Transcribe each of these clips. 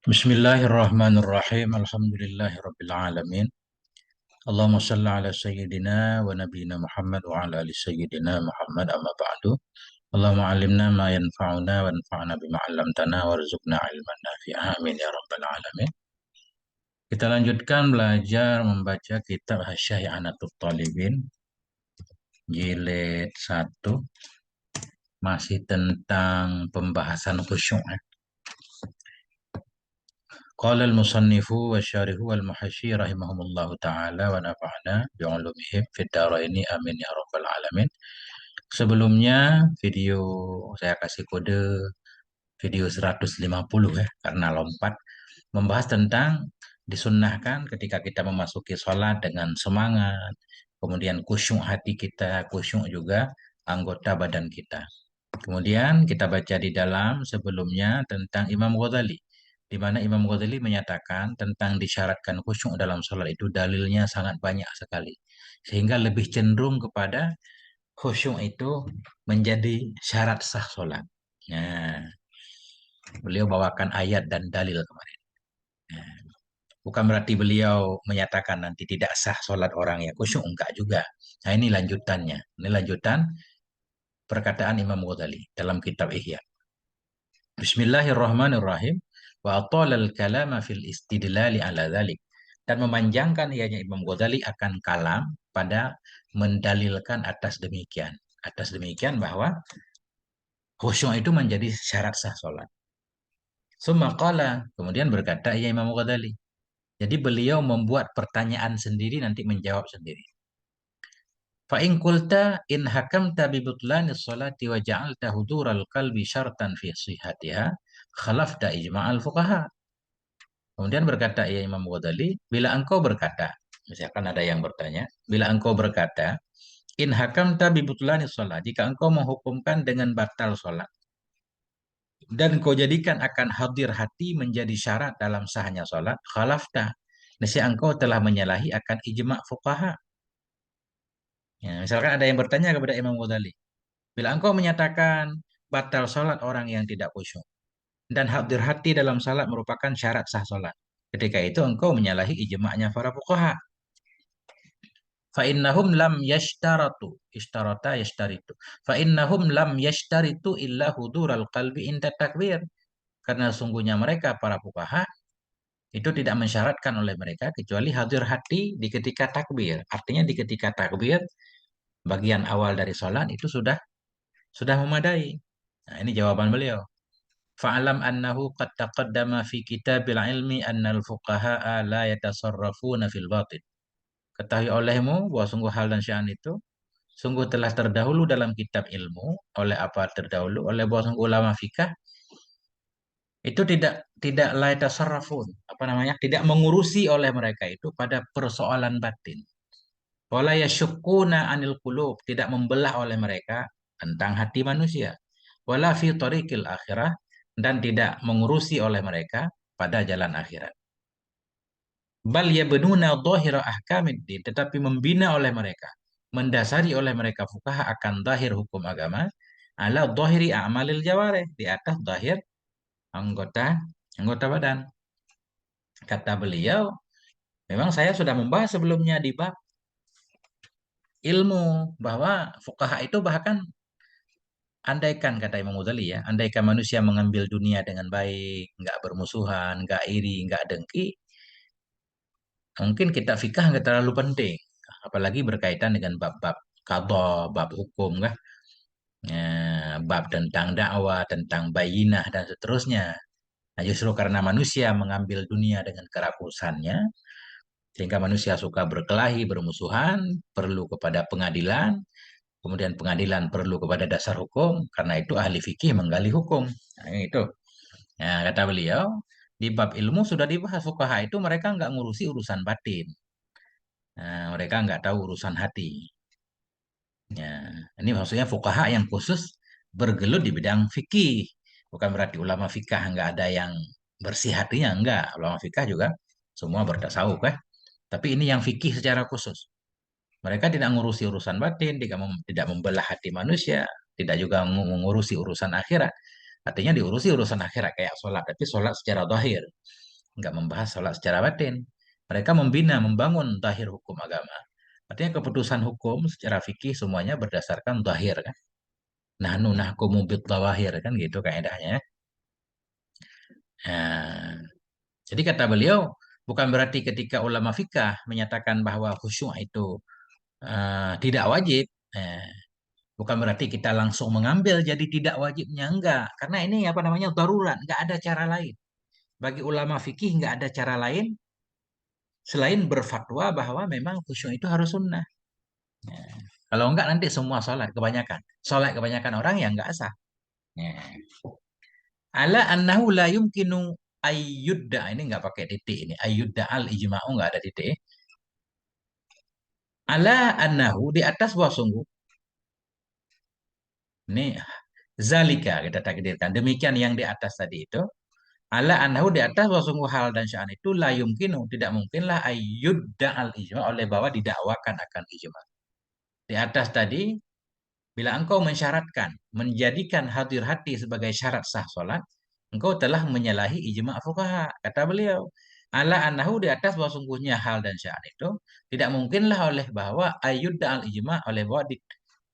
Bismillahirrahmanirrahim. Alhamdulillahirabbil alamin. Allahumma shalli ala sayyidina wa nabiyyina Muhammad wa ala ali sayyidina Muhammad amma ba'du. Allahumma 'allimna ma yanfa'una wanfa'na bima 'allamtana warzuqna ilman nafi'a. Amin ya rabbal alamin. Kita lanjutkan belajar membaca kitab Hasyai'anatul Talibin jilid 1, masih tentang pembahasan khusyuk. Qala al-musannifu wa syarihu wal muhasyi rahimahumullahu ta'ala wa nafa'na bi'ulumihim fid dharaini amin ya rabbal alamin. Sebelumnya video saya kasih kode video 150 ya karena lompat membahas tentang disunnahkan ketika kita memasuki sholat dengan semangat, kemudian khusyuk hati kita, khusyuk juga anggota badan kita. Kemudian kita baca di dalam sebelumnya tentang Imam Ghazali, di mana Imam Ghazali menyatakan tentang disyaratkan khusyuk dalam sholat itu dalilnya sangat banyak sekali. Sehingga lebih cenderung kepada khusyuk itu menjadi syarat sah sholat. Nah, beliau bawakan ayat dan dalil kemarin. Nah, bukan berarti beliau menyatakan nanti tidak sah sholat orang ya khusyuk, enggak juga. Nah ini lanjutannya, ini lanjutan perkataan Imam Ghazali dalam kitab Ihya. Bismillahirrahmanirrahim. Wa atalal kalama fil istidlali ala dhalik. Dan memanjangkan ianya Imam Ghazali akan kalam pada mendalilkan atas demikian. Atas demikian bahwa khusyuk itu menjadi syarat sah sholat. Summa qala, kemudian berkata ia Imam Ghazali. Jadi beliau membuat pertanyaan sendiri, nanti menjawab sendiri. Fa in qulta in hakamta bi butlanis sholati wa ja'alta hudural qalbi syartan fi sihhatiha khalafta ijma'al fuqaha. Kemudian berkata ya Imam Ghazali, bila engkau berkata, misalkan ada yang bertanya, bila engkau berkata, in hakamta bi butlanis sholat, jika engkau menghukumkan dengan batal sholat, dan engkau jadikan akan hadir hati menjadi syarat dalam sahnya sholat, khalafta, nescaya engkau telah menyalahi akan ijma' fuqaha. Ya, misalkan ada yang bertanya kepada Imam Ghazali, bila engkau menyatakan batal sholat orang yang tidak khusyuk, dan hadir hati dalam salat merupakan syarat sah salat. Ketika itu engkau menyalahi ijma'nya para fuqaha. Fa innahum lam yashtaratu, ishtarata yashtaritu. Fa innahum lam yashtaritu illa hudural qalbi inda takbir. Karena sungguhnya mereka para fuqaha itu tidak mensyaratkan oleh mereka kecuali hadir hati di ketika takbir. Artinya di ketika takbir bagian awal dari salat itu sudah memadai. Nah, ini jawaban beliau. Fa'alam annahu qad taqaddama fi kitabil ilmi annal fuqaha'a la yatasarrafuna fil batin. Ketahui olehmu bahwa sungguh hal dan sya'an itu sungguh telah terdahulu dalam kitab ilmu. Oleh apa terdahulu? Oleh bahwa sungguh ulama fikah itu tidak la yatasarrafun, apa namanya? Tidak mengurusi oleh mereka itu pada persoalan batin. Wala yasyukkuna anil qulub, tidak membelah oleh mereka tentang hati manusia. Wala fi tariqil akhirah, dan tidak mengurusi oleh mereka pada jalan akhirat. Bal yabnuna dhahira ahkamiddin, tetapi membina oleh mereka, mendasari oleh mereka fuqaha akan zahir hukum agama, ala dhahiri a'malil jawarih, di atas zahir anggota anggota badan. Kata beliau, memang saya sudah membahas sebelumnya di bab ilmu bahwa fuqaha itu bahkan andaikan kata Imam Ghazali ya, andaikan manusia mengambil dunia dengan baik, nggak bermusuhan, nggak iri, nggak dengki, mungkin kita fikah nggak terlalu penting, apalagi berkaitan dengan bab-bab qadha, bab hukum kah, bab tentang dakwah, tentang bayinah dan seterusnya. Nah, justru karena manusia mengambil dunia dengan kerakusannya, sehingga manusia suka berkelahi, bermusuhan, perlu kepada pengadilan, kemudian pengadilan perlu kepada dasar hukum, karena itu ahli fikih menggali hukum. Nah, itu. Nah, kata beliau, di bab ilmu sudah dibahas fuqaha itu mereka nggak ngurusi urusan batin. Nah, mereka nggak tahu urusan hati. Ya, ini maksudnya fuqaha yang khusus bergelut di bidang fikih. Bukan berarti ulama fikih nggak ada yang bersih hatinya, enggak. Ulama fikih juga semua bertasawuf kan. Tapi ini yang fikih secara khusus. Mereka tidak mengurusi urusan batin, tidak membelah hati manusia, tidak juga mengurusi urusan akhirat. Artinya diurusi urusan akhirat kayak sholat, tapi sholat secara zahir, nggak membahas sholat secara batin. Mereka membina, membangun zahir hukum agama. Artinya keputusan hukum secara fikih semuanya berdasarkan zahir kan. Nahnu nahkumu bid-dhawahir kan gitu kaidahnya. Nah, jadi kata beliau bukan berarti ketika ulama fikih menyatakan bahwa khusyuk itu tidak wajib. Eh, Bukan berarti kita langsung mengambil jadi tidak wajibnya enggak, karena ini apa namanya darurat, enggak ada cara lain. Bagi ulama fikih enggak ada cara lain selain berfatwa bahwa memang khusyuk itu harus sunnah. Ya. Kalau enggak nanti semua sholat kebanyakan orang yang enggak sah. Ya. Ala annahu la yumkinu ayyudda, ini enggak pakai titik ini, ayyudda al ijma'u enggak ada titik. Ala annahu di atas bahwa sungguh ini zalika kita takdirkan demikian yang di atas tadi itu. Ala anhu di atas bahwa sungguh hal dan sya'an itu la yumkinu, tidak mungkinlah ayyudda al ijma oleh bahwa didakwakan akan ijma. Di atas tadi, bila engkau mensyaratkan, menjadikan hadir hati sebagai syarat sah solat, engkau telah menyalahi ijma fuqaha. Kata beliau, ala anhu di atas bahwa sungguhnya hal dan sya'an itu tidak mungkinlah oleh bahwa ayyudda al ijma oleh bahwa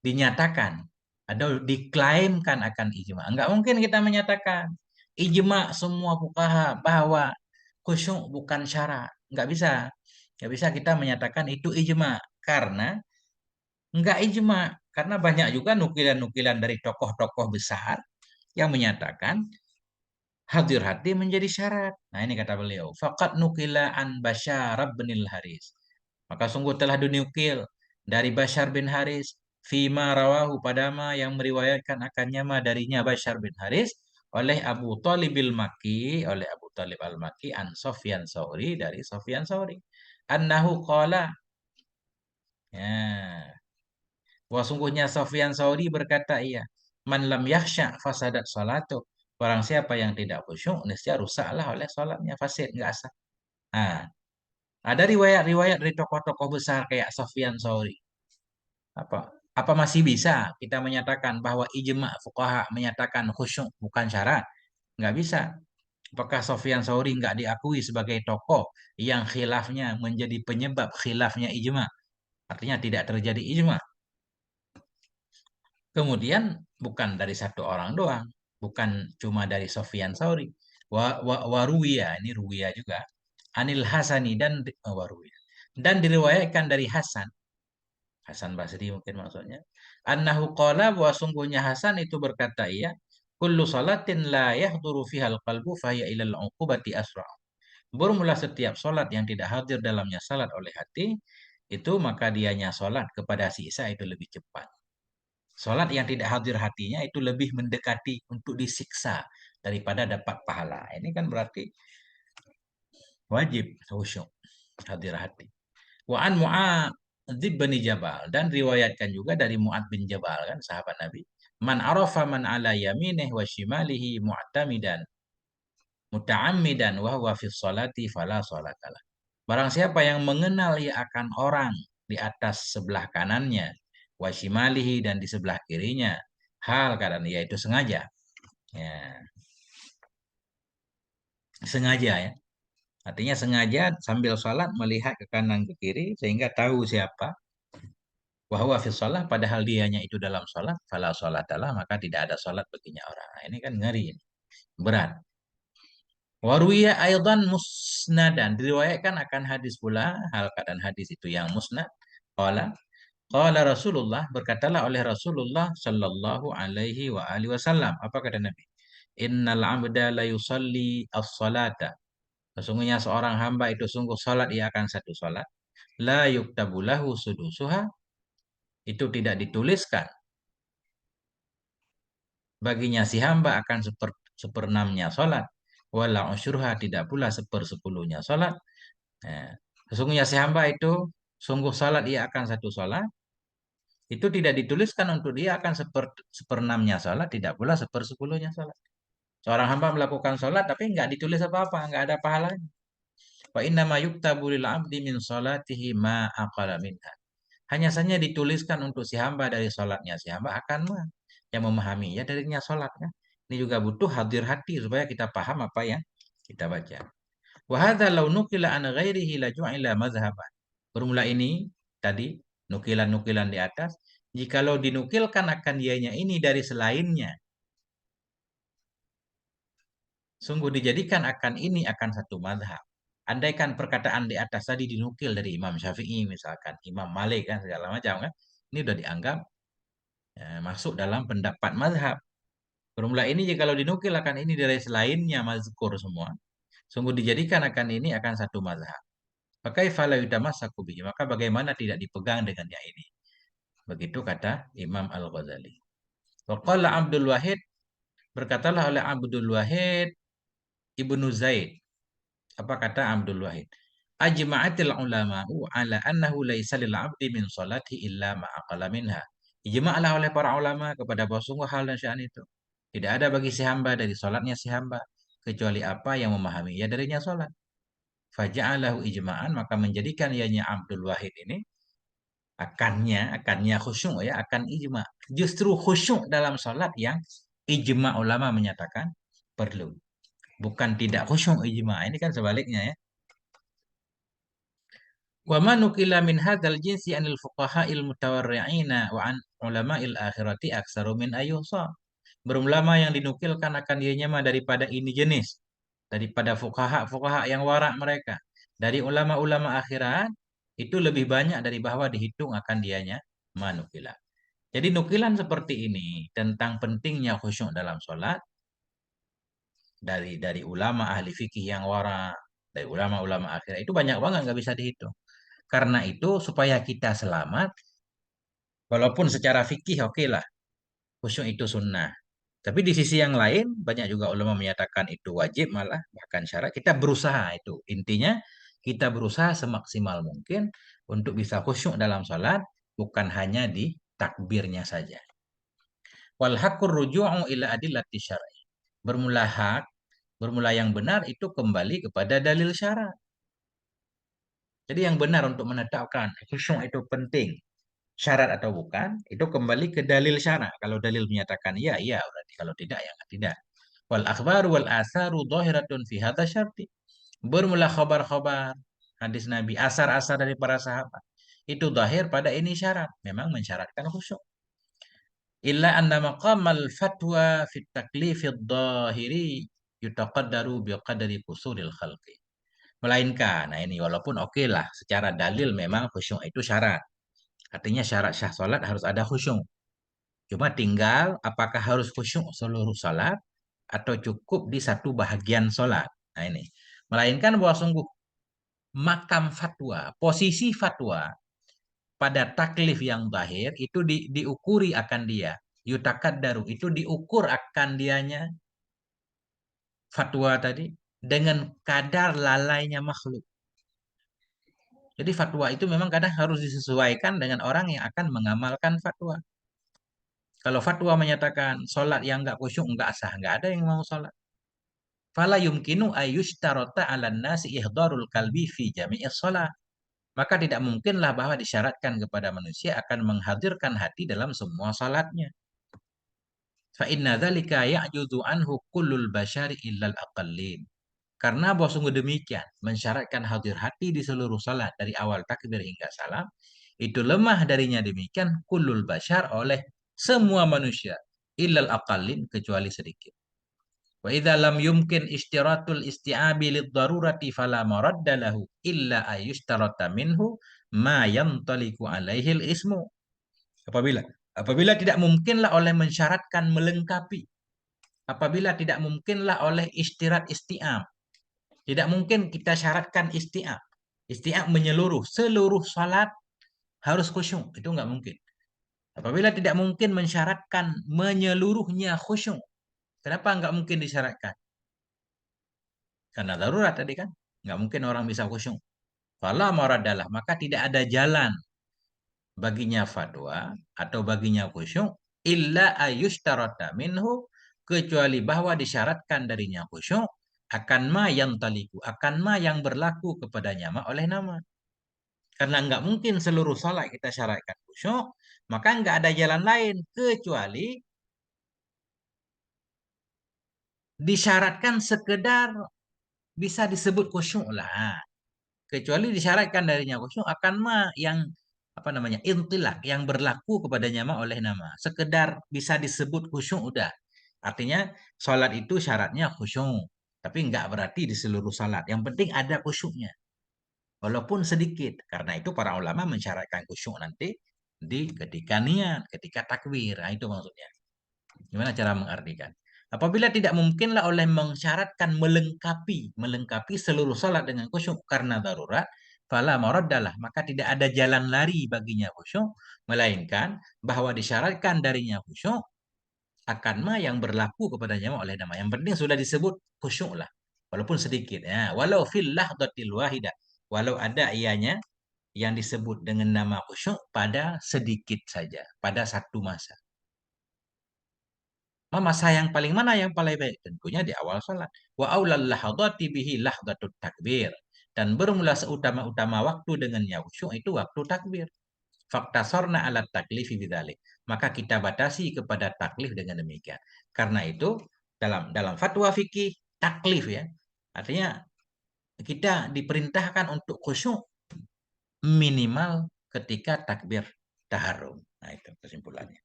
dinyatakan atau diklaimkan akan ijma. Enggak mungkin kita menyatakan ijma semua fuqaha bahwa khusyuk bukan syarat. Enggak bisa. Enggak bisa kita menyatakan itu ijma karena enggak ijma. Karena banyak juga nukilan-nukilan dari tokoh-tokoh besar yang menyatakan hadir hati menjadi syarat. Nah ini kata beliau. Faqad nukila an Bashar bin Haris. Maka sungguh telah dinukil dari Bashar bin Haris. Fima rawahu padama yang meriwayatkan akannya ma darinya Bashar bin Haris. Oleh Abu Talib al-Maki. Oleh Abu Talib al-Maki. An Sofyan Sauri. Dari Sofyan Sauri. Annahu qala. Ya. Wah sungguhnya Sofyan Sauri berkata iya. Man lam yakhsha fasadat salatu. Barang siapa yang tidak khusyuk, niscaya rusaklah oleh salatnya, fasid, nggak sah. Nah, ada riwayat-riwayat dari tokoh-tokoh besar kayak Sofyan Sauri. Apa apa masih bisa kita menyatakan bahwa ijma fuqaha menyatakan khusyuk bukan syarat? Nggak bisa. Apakah Sofyan Sauri nggak diakui sebagai tokoh yang khilafnya menjadi penyebab khilafnya ijma? Artinya tidak terjadi ijma. Kemudian bukan dari satu orang doang, bukan cuma dari Sofyan Sauri. Waruwiya, ini Ruwiya juga. Anil Hasani dan Waruwiya. Dan diriwayatkan dari Hasan. Hasan Basri mungkin maksudnya. Annahu qala bahwa sungguhnya Hasan itu berkata iya. Kullu salatin la yahduru fihal qalbu fahya ilal uqubati asra. Bermula setiap solat yang tidak hadir dalamnya salat oleh hati, itu maka dianya solat kepada sisa itu lebih cepat. Sholat yang tidak hadir hatinya itu lebih mendekati untuk disiksa daripada dapat pahala. Ini kan berarti wajib khusyuk hadir hati. Wa an Mu'adz bin Jabal dan riwayatkan juga dari Mu'adz bin Jabal kan sahabat Nabi. Man arafa man ala yaminih wa shimalihi mu'tamidan muta'ammidan wa huwa fi sholati fala sholatalah. Barang siapa yang mengenal ia akan orang di atas sebelah kanannya, wasimalihi dan di sebelah kirinya, hal keadaan ia itu sengaja. Ya, sengaja ya. Artinya sengaja sambil sholat melihat ke kanan ke kiri sehingga tahu siapa. Wahwa fi sholat padahal dianya itu dalam sholat, fala sholatalah maka tidak ada sholat baginya orang. Nah, ini kan ngeri, berat. Waruya aidan musnadan diriwayatkan akan hadis pula hal keadaan hadis itu yang musnad. Qala qala Rasulullah berkatalah oleh Rasulullah sallallahu alaihi wa alihi wasallam apa kata Nabi? Innal abda la yusalli as-salata. Sesungguhnya seorang hamba itu sungguh salat ia akan satu salat. La yuktabu lahu sudusuha itu tidak dituliskan baginya si hamba akan seperenamnya salat. Wala usyurha tidak pula sepersepuluhnya salat. Nah, sesungguhnya si hamba itu sungguh salat ia akan satu salat. Itu tidak dituliskan untuk dia akan seperenamnya salat, tidak pula sepersepuluhnya salat. Seorang hamba melakukan salat tapi nggak ditulis apa-apa, nggak ada pahalanya. Wa inna ma yuktabu lil abdi min salatihi ma aqala minha. Hanya saja dituliskan untuk si hamba dari salatnya si hamba akan yang memahami ya darinya salat kan. Ini juga butuh hadir hati supaya kita paham apa yang kita baca. Wa hadza law nukila an ghairihi la ju'ila madhhaban. Formula ini tadi nukilan-nukilan di atas, jikalau dinukilkan akan ianya ini dari selainnya, sungguh dijadikan akan ini akan satu madhab. Andaikan perkataan di atas tadi dinukil dari Imam Syafi'i misalkan, Imam Malik kan segala macam kan, ini udah dianggap masuk dalam pendapat madhab. Formula ini jikalau dinukil akan ini dari selainnya mazkur semua, sungguh dijadikan akan ini akan satu mazhab. Maka ifala yutamassaku bihi, maka bagaimana tidak dipegang dengannya ini. Begitu kata Imam Al-Ghazali. Wa qala Abdul Wahid, berkatalah oleh Abdul Wahid Ibnu Zaid. Apa kata Abdul Wahid? Ajma'atil ulama'u ala annahu laisa lil 'abdi min salati illa ma aqala minha. Ijma'lah oleh para ulama kepada bahwa sungguh hal dan sya'an itu tidak ada bagi si hamba dari salatnya si hamba kecuali apa yang memahami ia darinya salat. Faja'alahu ijma'an, maka menjadikan ianya Abdul Wahid ini akannya khusyuk ya, akan ijma. Justru khusyuk dalam salat yang ijma ulama menyatakan perlu. Bukan tidak khusyuk ijma. Ini kan sebaliknya ya. Wa ma nukila min hadzal jinsi anil fuqaha'il mutawarri'ina wa an ulama'il akhirati aksaru min ayyusa. Berulama yang dinukilkan akan dianya mah daripada ini jenis. Daripada fuqaha yang warak mereka. Dari ulama-ulama akhirat itu lebih banyak dari bahwa dihitung akan dianya manukilah. Jadi nukilan seperti ini tentang pentingnya khusyuk dalam sholat dari ulama ahli fikih yang warak, dari ulama-ulama akhirat itu banyak banget nggak bisa dihitung. Karena itu supaya kita selamat, walaupun secara fikih oke lah, khusyuk itu sunnah. Tapi di sisi yang lain, banyak juga ulama menyatakan itu wajib malah, bahkan syarat. Kita berusaha itu. Intinya, kita berusaha semaksimal mungkin untuk bisa khusyuk dalam salat, bukan hanya di takbirnya saja. Wal haqqur ruju'u ila adillati syar'i. Bermula hak, bermula yang benar itu kembali kepada dalil syarat. Jadi yang benar untuk menetapkan khusyuk itu penting, syarat atau bukan, itu kembali ke dalil syarat. Kalau dalil menyatakan iya, iya, berarti kalau tidak, ya tidak. Wal akhbar wal asaru dhahiratun fi hadza syarti. Bermula khabar-khabar hadis Nabi, asar-asar dari para sahabat. Itu zahir pada ini syarat, memang mensyaratkan khusyuk. Illa anna maqamal fatwa fi taklifid dhahiri yutaqaddaru biqadari qusuril khalqi. Melainkan, nah ini walaupun oke lah, secara dalil memang khusyuk itu syarat. Artinya syarat syah salat harus ada khusyuk. Cuma tinggal apakah harus khusyuk seluruh salat atau cukup di satu bahagian salat. Nah ini. Melainkan bahwa sungguh makam fatwa, posisi fatwa pada taklif yang zahir itu diukuri akan dia. Yutakat daru itu diukur akan dianya fatwa tadi dengan kadar lalainya makhluk. Jadi fatwa itu memang kadang harus disesuaikan dengan orang yang akan mengamalkan fatwa. Kalau fatwa menyatakan sholat yang nggak khusyuk nggak sah, nggak ada yang mau sholat. Fala yumkinu ayyushtarata 'alan nasi ihdarul kalbi fi jami'is sholat. Maka tidak mungkinlah bahwa disyaratkan kepada manusia akan menghadirkan hati dalam semua salatnya. Fa inna dzalika ya'juzu anhu kullul bashari illal aqallin. Karena bahwa sungguh demikian, mensyaratkan hadir hati di seluruh salat dari awal takbir hingga salam, itu lemah darinya demikian kullul bashar oleh semua manusia, illal aqallin kecuali sedikit. Wa idza lam yumkin istiratul isti'abi lid darurati fala maradda lahu illa ayushtarata minhu ma yantaliku alaihi ismu. Apabila apabila tidak mungkinlah oleh mensyaratkan melengkapi, apabila tidak mungkinlah oleh istirat isti'ab, tidak mungkin kita syaratkan isti'ab. Isti'ab menyeluruh, seluruh salat harus khusyuk, itu nggak mungkin. Apabila tidak mungkin mensyaratkan menyeluruhnya khusyuk, kenapa nggak mungkin disyaratkan? Karena darurat tadi kan, nggak mungkin orang bisa khusyuk. Fala maradalah, maka tidak ada jalan baginya fatwa atau baginya khusyuk illa ayushtarata minhu, kecuali bahwa disyaratkan darinya khusyuk akan ma yang taliku, akan ma yang berlaku kepadanya ma oleh nama. Karena nggak mungkin seluruh salat kita syaratkan khusyuk, maka nggak ada jalan lain kecuali disyaratkan sekedar bisa disebut khusyuk lah. Kecuali disyaratkan darinya khusyuk akan yang apa namanya intilak yang berlaku kepadanya oleh nama. Sekedar bisa disebut khusyuk udah. Artinya sholat itu syaratnya khusyuk. Tapi nggak berarti di seluruh sholat. Yang penting ada khusyuknya. Walaupun sedikit. Karena itu para ulama mensyaratkan khusyuk nanti di ketika niat, ketika takbir. Nah, itu maksudnya. Gimana cara mengartikan? Apabila tidak mungkinlah oleh mensyaratkan melengkapi seluruh salat dengan khusyuk karena darurat, fala maraddalah, maka tidak ada jalan lari baginya khusyuk, melainkan bahwa disyaratkan darinya khusyuk akan yang berlaku kepadanya oleh nama. Yang penting sudah disebut khusyuk lah, walaupun sedikit. Ya, walau fil lahdatil wahidah, walau ada ianya yang disebut dengan nama khusyuk pada sedikit saja, pada satu masa. Masa yang paling mana yang paling baik? Tentunya di awal salat. Wa aulal lahadati bihi lahdatut takbir. Dan bermula seutama-utama waktu dengannya khusyuk itu waktu takbir. Faktasorna alat taklifi bidzalik. Maka kita batasi kepada taklif dengan demikian. Karena itu dalam fatwa fikih taklif ya. Artinya kita diperintahkan untuk khusyuk minimal ketika takbir taharum. Nah itu kesimpulannya.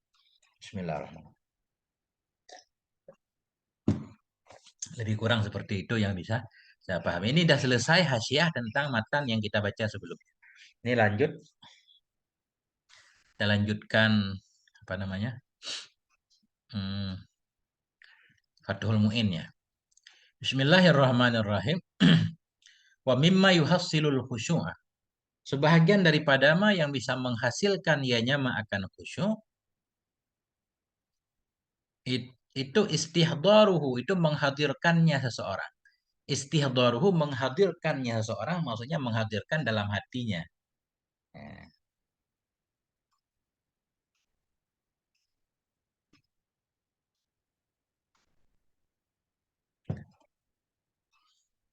Bismillahirrahmanirrahim. Lebih kurang seperti itu yang bisa saya pahami. Ini sudah selesai hasyiah tentang matan yang kita baca sebelumnya. Ini lanjut, kita lanjutkan apa namanya? Hmm, Fathul Mu'in ya. Bismillahirrahmanirrahim. Wa mimma yuhassilul khusyu'ah. Sebahagian daripada yang bisa menghasilkan ianya akan khusyuk itu istihdaruhu, itu menghadirkannya seseorang. Istihdaruhu menghadirkannya seseorang maksudnya menghadirkan dalam hatinya. Nah,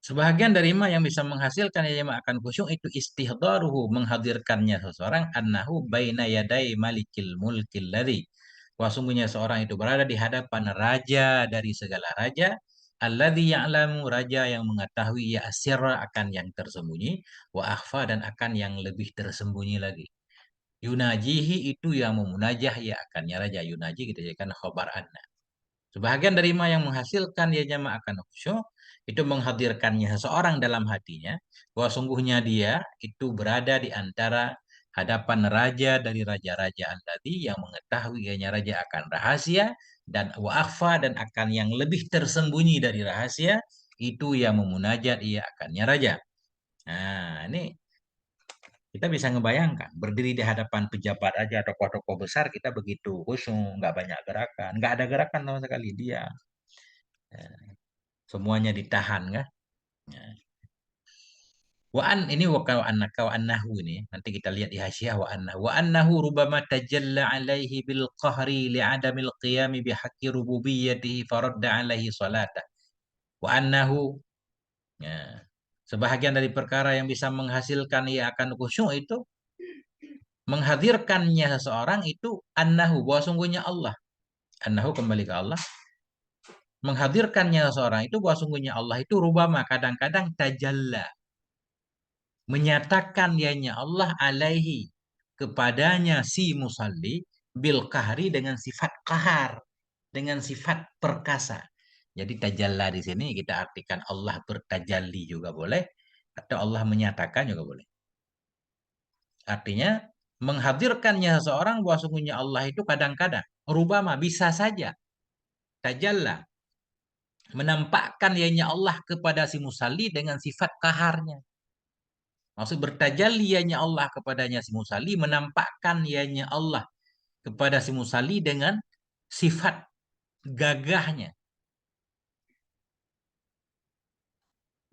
sebahagian dari yang bisa menghasilkan yang akan khusyuk itu istihdaruhu menghadirkannya seseorang annahu baina yaday malikil mulkil ladzi. Wah sungguhnya seorang itu berada di hadapan raja dari segala raja. Alladzi ya'lamu, raja yang mengetahui ya asirra akan yang tersembunyi wa akhfa dan akan yang lebih tersembunyi lagi. Yunajihi itu yang memunajah ya akannya raja. Yunaji kita jadikan khabar anna. Sebahagian dari yang menghasilkan ia jama akan khusyuk itu menghadirkannya seseorang dalam hatinya bahwa sungguhnya dia itu berada di antara hadapan raja dari raja-raja alladzi yang mengetahui ianya raja akan rahasia dan wa'afa dan akan yang lebih tersembunyi dari rahasia itu yang memunajat ia akannya raja. Nah, ini kita bisa ngebayangkan berdiri di hadapan pejabat aja tokoh-tokoh besar kita begitu khusyuk, nggak banyak gerakan, nggak ada gerakan sama sekali dia. Semuanya ditahan kan. Ya. Ini wa annahu ini nanti kita lihat di hasyiah wa annahu rubama tajalla alaihi bil qahri li adamil qiyam bi haqqi rububiyyatihi faradda alaihi salata wa annahu ya, sebahagian dari perkara yang bisa menghasilkan ia akan khusyuk itu menghadirkannya seseorang itu annahu bahwa sungguhnya Allah, annahu kembali ke Allah, menghadirkannya seseorang itu bahwa sungguhnya Allah itu rubama kadang-kadang tajalla menyatakan dianya Allah alaihi kepadanya si musalli bil kahri dengan sifat kahar, dengan sifat perkasa. Jadi tajalla di sini kita artikan Allah bertajalli juga boleh atau Allah menyatakan juga boleh. Artinya menghadirkannya seseorang bahwa sungguhnya Allah itu kadang-kadang rubama bisa saja tajalla menampakkan ianya Allah kepada si musalli dengan sifat kaharnya. Maksud bertajalli ianya Allah kepadanya si musalli menampakkan ianya Allah kepada si musalli dengan sifat gagahnya.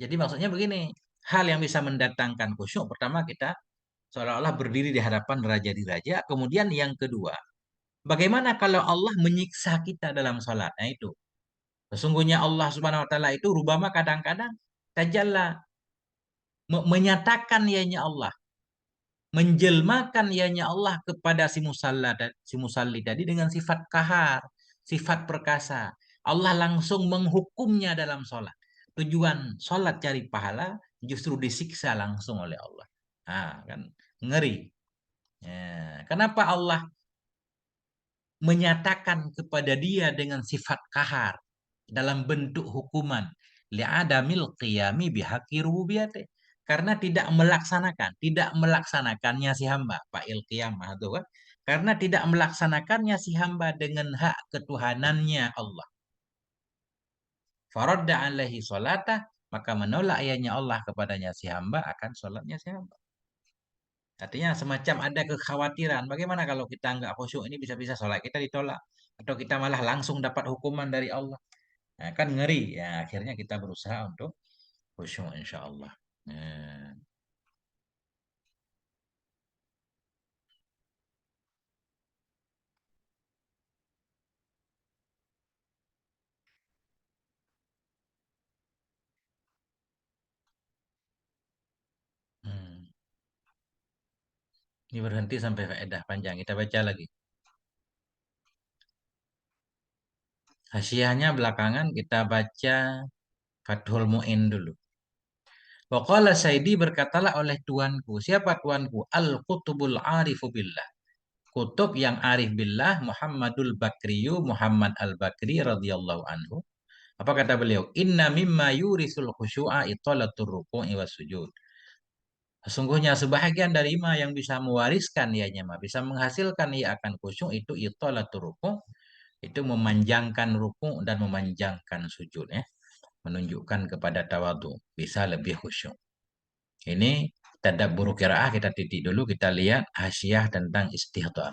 Jadi maksudnya begini, hal yang bisa mendatangkan khusyuk pertama kita seolah-olah berdiri di hadapan raja di raja. Kemudian yang kedua, bagaimana kalau Allah menyiksa kita dalam sholat? Nah itu. Sesungguhnya Allah Subhanahu wa taala itu rubama kadang-kadang tajalla menyatakan ianya Allah, menjelmakan ianya Allah kepada si musalla dan si musalli tadi dengan sifat kahar, sifat perkasa. Allah langsung menghukumnya dalam sholat. Tujuan sholat cari pahala, justru disiksa langsung oleh Allah. Nah, kan ngeri. Ya, kenapa Allah menyatakan kepada dia dengan sifat kahar dalam bentuk hukuman? Li'adamil qiyami bihaqi rububiyati. Karena tidak melaksanakannya si hamba, fa'il qiyamah itu kan. Karena tidak melaksanakannya si hamba dengan hak ketuhanannya Allah. Faradda alaihi sholatah, maka menolak ayatnya Allah kepadanya si hamba akan sholatnya si hamba. Artinya semacam ada kekhawatiran, bagaimana kalau kita nggak khusyuk ini bisa-bisa sholat kita ditolak. Atau kita malah langsung dapat hukuman dari Allah. Nah, kan ngeri. Ya, akhirnya kita berusaha untuk khusyuk insya Allah. Hmm. Hmm. Ini berhenti sampai faedah panjang. Kita baca lagi. Hasyiahnya belakangan kita baca Fathul Mu'in dulu. Waqala Saidi, berkatalah oleh tuanku. Siapa tuanku? Al-Qutubul Arifu Billah. Kutub yang arif billah, Muhammadul Bakriyu, Muhammad Al-Bakri radhiyallahu anhu. Apa kata beliau? Inna mimma yurisul khusyu'a italatur ruku'i was sujud. Sesungguhnya sebahagian dari ma yang bisa mewariskan ianya ma, bisa menghasilkan ia akan khusyuk itu italatur ruku', itu memanjangkan ruku' dan memanjangkan sujud ya. Menunjukkan kepada tawadu, bisa lebih khusyuk. Ini tadabbur qiraah, kita titik dulu, kita lihat hasyiah tentang istihdar.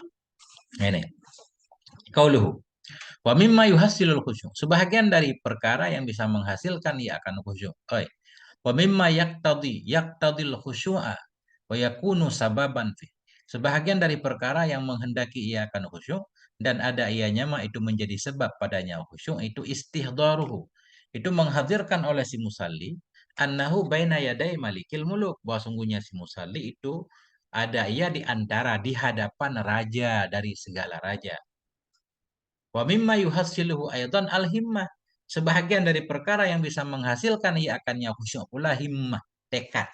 Ini qauluhu wa mimma yuhassilul khusyuk. Sebahagian dari perkara yang bisa menghasilkan ia akan khusyuk. Wa mimma yaqtadil khusyu'a wa yakunu sababan fi. Sebahagian dari perkara yang menghendaki ia akan khusyuk dan ada ianya mah itu menjadi sebab padanya khusyuk, itu istihdaruhu. Itu menghadirkan oleh si musalli annahu baina yaday malikil muluk, bahwa sungguhnya si musalli itu ada ia di antara, di hadapan raja dari segala raja. Wa mimma yuhassiluhu aidan al-himmah. Sebahagian dari perkara yang bisa menghasilkan ia akannya khusyuk pula himmah, tekad.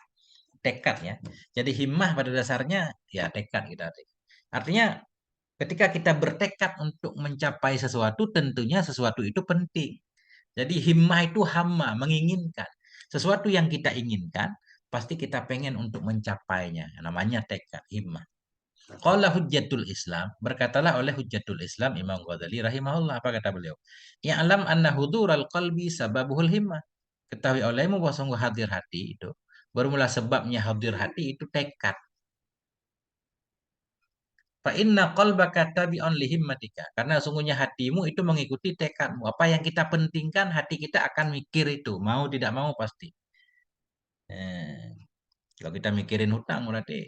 Tekad ya. Jadi himmah pada dasarnya ya tekad kita. Artinya ketika kita bertekad untuk mencapai sesuatu, tentunya sesuatu itu penting. Jadi himmah itu hamma, menginginkan. Sesuatu yang kita inginkan, pasti kita pengen untuk mencapainya. Namanya tekad, himmah. Qala Hujjatul Islam, berkatalah oleh Hujjatul Islam Imam Ghazali rahimahullah, apa kata beliau? Ya'lam anna hudural qalbi sababuhul himmah. Ketahui olehmu bahwa sungguh hadir hati itu, bermula sebabnya hadir hati itu tekad. Fa inna qalbaka tabi'un li himmatika. Karena sungguhnya hatimu itu mengikuti tekadmu. Apa yang kita pentingkan, hati kita akan mikir itu, mau tidak mau pasti. Eh, Kalau kita mikirin hutang berarti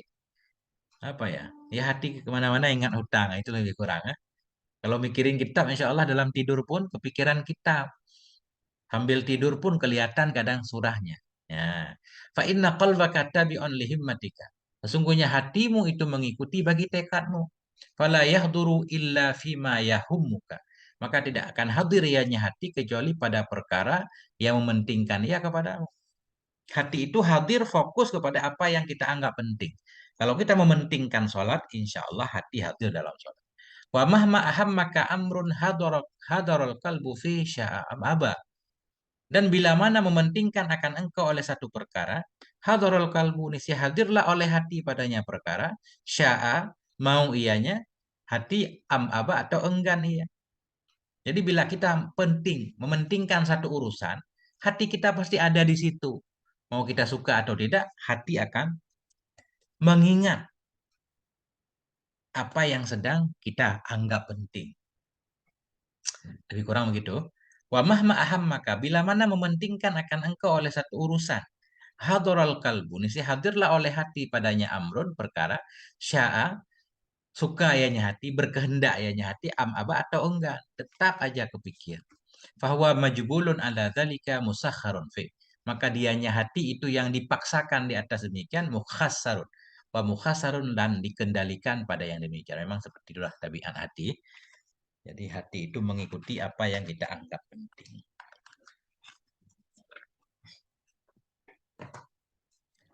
apa ya? Ya hati kemana-mana ingat hutang, itu lebih kurang. Kalau mikirin kitab, insya Allah dalam tidur pun kepikiran kitab. Sambil tidur pun kelihatan kadang surahnya. Ya. Fa inna qalbaka tabi'un li himmatika. Sesungguhnya hatimu itu mengikuti bagi tekadmu. Fala yahduru illa fima yahummuka. Maka tidak akan hadir ianya hati kecuali pada perkara yang mementingkan ia kepadamu. Hati itu hadir fokus kepada apa yang kita anggap penting. Kalau kita mementingkan sholat, insya Allah hati hadir dalam sholat. Wa mahma ahammaka amrun hadarul qalbu fi sya'am aba. Dan bila mana mementingkan akan engkau oleh satu perkara, hadarul qalbu, niscaya hadirlah oleh hati padanya perkara, sya'a, mau ianya, hati am aba atau enggan ia. Jadi bila kita mementingkan satu urusan, hati kita pasti ada di situ. Mau kita suka atau tidak, hati akan mengingat apa yang sedang kita anggap penting. Lebih kurang begitu. Wa mahma aham, maka bila mana mementingkan akan engkau oleh satu urusan, hadaral kalbu, nisi hadirlah oleh hati padanya amrun perkara, sya'a, suka ayahnya hati, berkehendak ayahnya hati, am aba atau enggak, tetap aja kepikir. Fahuwa majbulun ala dzalika musakharun fi. Maka dianya hati itu yang dipaksakan di atas demikian, mukhassarun. Wa mukhasarun, dan dikendalikan pada yang demikian. Memang seperti itulah tabiat hati. Jadi hati itu mengikuti apa yang kita anggap penting.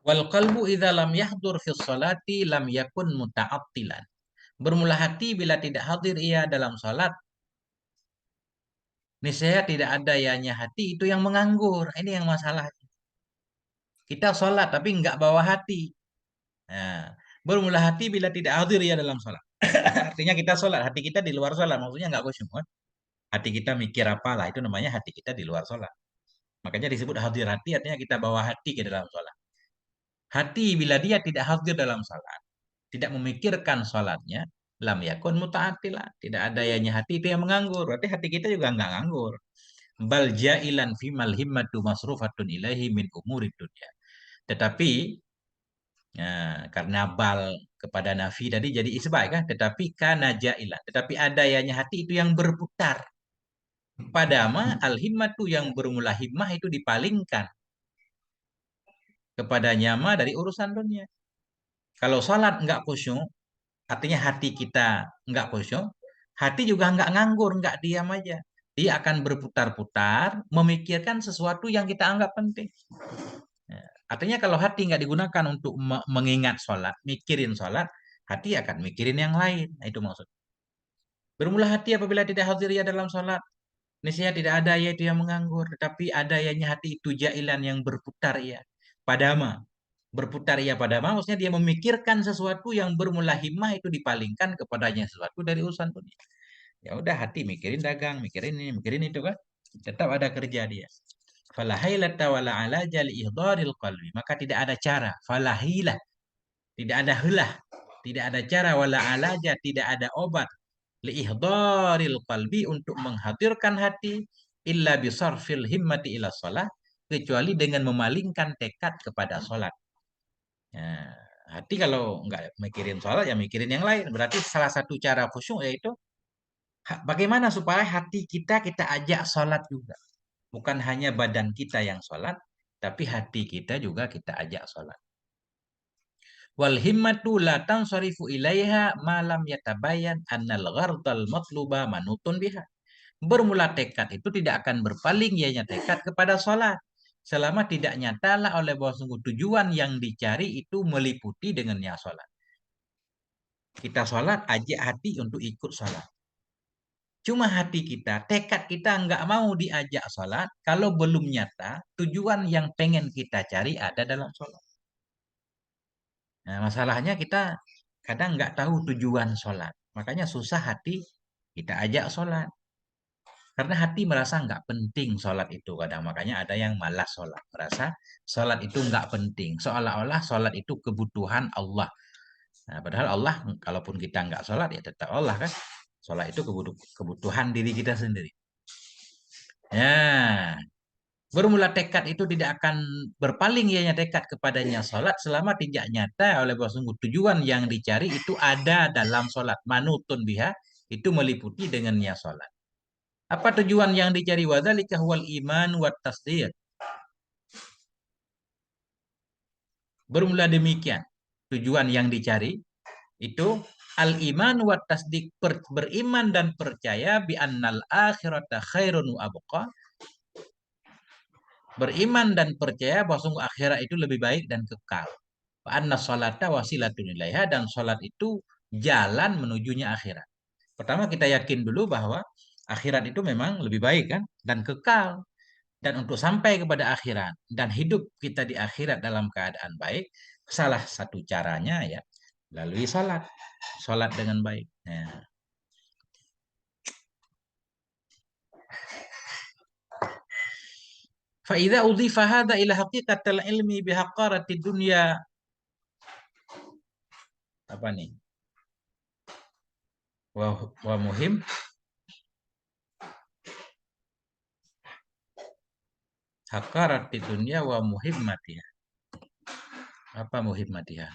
Wal qalbu idza lam yahdur fi sholati lam yakun muta'attilan. Bermula hati bila tidak hadir ia dalam salat, niscaya tidak ada ianya hati itu yang menganggur. Ini yang masalah. Kita sholat tapi nggak bawa hati. Nah, bermula hati bila tidak hadir ia dalam sholat. Artinya kita sholat, hati kita di luar sholat. Maksudnya nggak khusyuk. Kan? Hati kita mikir apalah, itu namanya hati kita di luar sholat. Makanya disebut hadir hati, artinya kita bawa hati ke dalam sholat. Hati bila dia tidak hadir dalam sholat, tidak memikirkan sholatnya, lam yakun muta'atilah. Tidak ada ianya hati itu yang menganggur. Berarti hati kita juga nggak nganggur. Bal jailan fimal himmatu masrufatun ilaihi min umuri dunya. Tetapi karena bal kepada nafi tadi jadi isbat kan, tetapi kana jailan. Tetapi ada ianya hati itu yang berputar. Padama al himmatu yang bermula himmah itu dipalingkan kepadanya mah dari urusan dunia. Kalau salat nggak khusyuk, artinya hati kita nggak khusyuk, hati juga nggak nganggur, nggak diam aja. Dia akan berputar-putar, memikirkan sesuatu yang kita anggap penting. Ya, artinya kalau hati nggak digunakan untuk mengingat sholat, mikirin sholat, hati akan mikirin yang lain. Nah, itu maksud. Bermula hati apabila tidak hadir ya dalam sholat. Niscaya tidak ada ya itu yang menganggur, tetapi ada yanya hati itu jailan yang berputar ya. Padama. Berputar ia pada maksudnya dia memikirkan sesuatu yang bermula himmah itu dipalingkan kepadanya sesuatu dari urusan dunia. Ya udah hati mikirin dagang, mikirin ini, mikirin itu kan. Tetap ada kerja dia. Falahailata wala alaja li ihdaril qalbi. Maka tidak ada cara. Falahilah. Tidak ada helah. Tidak ada cara wala alaja. Tidak ada obat. Li ihdaril qalbi untuk menghadirkan hati. Illa bisarfil himmati ila salah. Kecuali dengan memalingkan tekad kepada sholat. Nah, hati kalau nggak mikirin sholat ya mikirin yang lain. Berarti salah satu cara khusyuk yaitu bagaimana supaya hati kita ajak sholat juga. Bukan hanya badan kita yang sholat, tapi hati kita juga kita ajak sholat. Wal himmatu la tansarifu ilaiha malam yatabayan annal ghardal matluba manutun biha. Bermula tekad itu tidak akan berpaling ianya tekad kepada sholat. Selama tidak nyatalah oleh bahwa sungguh tujuan yang dicari itu meliputi dengannya sholat. Kita sholat, ajak hati untuk ikut sholat. Cuma hati kita, tekad kita nggak mau diajak sholat kalau belum nyata tujuan yang pengen kita cari ada dalam sholat. Nah, masalahnya kita kadang nggak tahu tujuan sholat. Makanya susah hati kita ajak sholat. Karena hati merasa nggak penting sholat itu kadang. Makanya ada yang malas sholat. Merasa sholat itu nggak penting. Seolah-olah sholat itu kebutuhan Allah. Nah, padahal Allah, kalaupun kita nggak sholat ya tetap Allah kan. Sholat itu kebutuhan diri kita sendiri. Ya, bermula tekad itu tidak akan berpaling ianya tekad kepadanya sholat selama tidak nyata oleh bahwa sungguh tujuan yang dicari itu ada dalam sholat. Manutun biha itu meliputi dengannya sholat. Apa tujuan yang dicari? Wadzalika huwal iman wat tasdiq. Bermula demikian. Tujuan yang dicari itu al-iman wat tasdiq, beriman dan percaya bi annal akhirata khairun wa abqa. Beriman dan percaya bahwa sungguh akhirat itu lebih baik dan kekal. Wa anna sholata wasilatun ilaiha, dan sholat itu jalan menujunya akhirat. Pertama kita yakin dulu bahwa akhirat itu memang lebih baik kan dan kekal. Dan untuk sampai kepada akhirat dan hidup kita di akhirat dalam keadaan baik, salah satu caranya ya melalui salat. Salat dengan baik. Nah, fa idza udhifa hadza ila haqiqatil ilmi bi haqqarati dunya, apa nih? Wa muhim haqqarati dunya wa muhimmatiha. Apa muhimmatiha?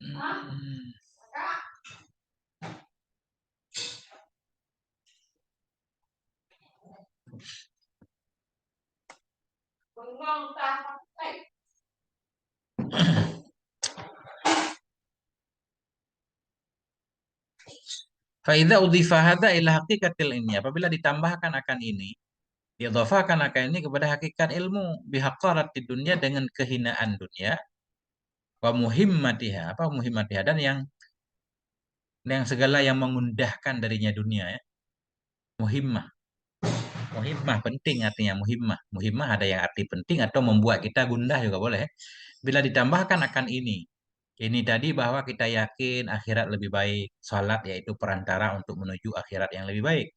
Hmm. Faida udhifa hadza ila haqiqatil ini. Apabila ditambahkan akan ini, diidhafakan akan ini kepada hakikat ilmu bihaqqaratid dunya dengan kehinaan dunia wa muhimmatiha, apa muhimmatiha, dan yang segala yang mengundahkan darinya dunia ya. Muhimmah. Muhimmah penting artinya muhimmah. Muhimmah ada yang arti penting atau membuat kita gundah juga boleh. Bila ditambahkan akan ini. Ini tadi bahwa kita yakin akhirat lebih baik. Salat yaitu perantara untuk menuju akhirat yang lebih baik.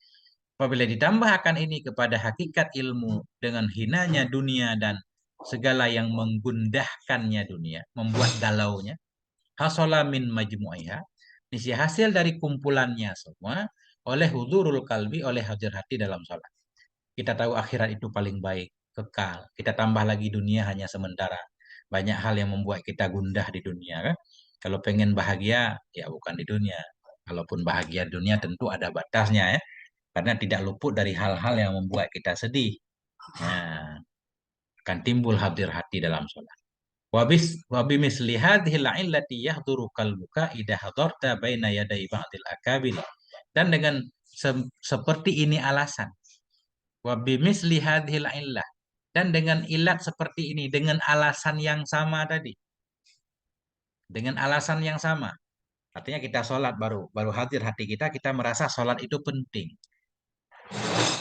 Apabila ditambahkan ini kepada hakikat ilmu dengan hinanya dunia dan segala yang menggundahkannya dunia, membuat galaunya, hasola min majmu'iha, isi hasil dari kumpulannya semua oleh hudurul kalbi, oleh hadir hati dalam sholat. Kita tahu akhirat itu paling baik, kekal. Kita tambah lagi dunia hanya sementara. Banyak hal yang membuat kita gundah di dunia kan. Kalau pengen bahagia, ya bukan di dunia. Kalaupun bahagia dunia tentu ada batasnya ya. Karena tidak luput dari hal-hal yang membuat kita sedih. Nah, akan timbul hadir hati dalam sholat. Wabi misli hadhil illati yahduru qalbuka idha hadarta baina yaday ba'dil akabil. Dan dengan seperti ini alasan. Wabi misli hadhil illah. Dan dengan ilat seperti ini, dengan alasan yang sama tadi. Dengan alasan yang sama. Artinya kita sholat baru hadir hati kita, kita merasa sholat itu penting.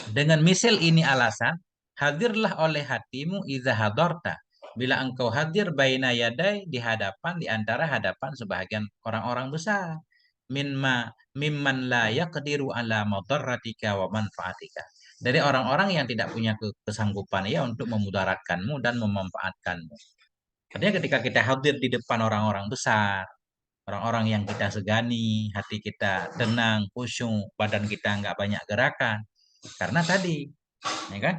Dengan misal ini alasan, hadirlah oleh hatimu idza hadarta. Bila engkau hadir baina yadai di hadapan, di antara hadapan sebahagian orang-orang besar. Mimman la yaqdiru ala madarratika wa manfaatika. Dari orang-orang yang tidak punya kesanggupan ya untuk memudaratkanmu dan memanfaatkanmu. Artinya ketika kita hadir di depan orang-orang besar, orang-orang yang kita segani, hati kita tenang, khusyuk, badan kita nggak banyak gerakan. Karena tadi, ya kan?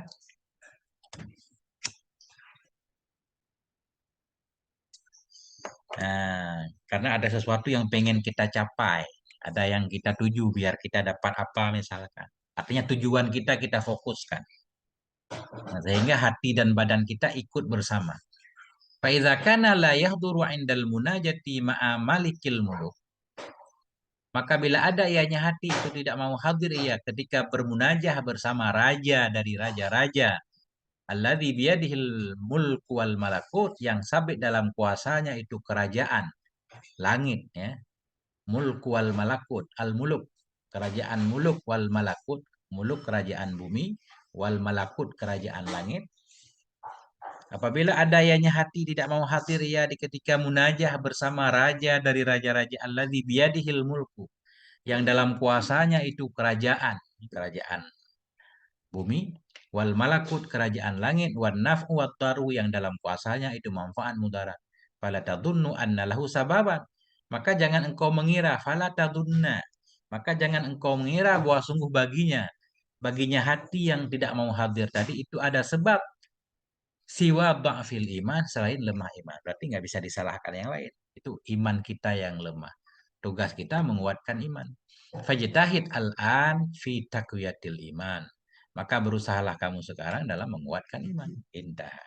Nah, karena ada sesuatu yang pengen kita capai, ada yang kita tuju biar kita dapat apa misalkan. Artinya tujuan kita fokuskan. Nah, sehingga hati dan badan kita ikut bersama. Faiza kana la yahduru 'indal munajati ma'a malikil muluk. Maka bila ada ianya hati itu tidak mau hadir ia ketika bermunajah bersama raja dari raja-raja. Alladzi biyadihil mulku wal malakut, yang sabit dalam kuasanya itu kerajaan langit ya. Mulku wal malakut, al muluk kerajaan muluk, wal malakut muluk kerajaan bumi, wal malakut kerajaan langit. Apabila ada ianya hati tidak mau hadir ya di ketika munajah bersama raja dari raja-raja, alladzi biyadihil mulku, yang dalam kuasanya itu kerajaan bumi, wal malakut kerajaan langit, wan naf'u wat taru, yang dalam kuasanya itu manfaat mudarat. Fala tadunnu anna lahu sababan. Maka jangan engkau mengira, fala tadunna. Maka jangan engkau mengira bahwa sungguh baginya hati yang tidak mau hadir tadi itu ada sebab siwa ba'fil iman, selain lemah iman. Berarti nggak bisa disalahkan yang lain. Itu iman kita yang lemah. Tugas kita menguatkan iman. Fajtahid al-an fi takwiyatil iman. Maka berusahalah kamu sekarang dalam menguatkan iman. Indah.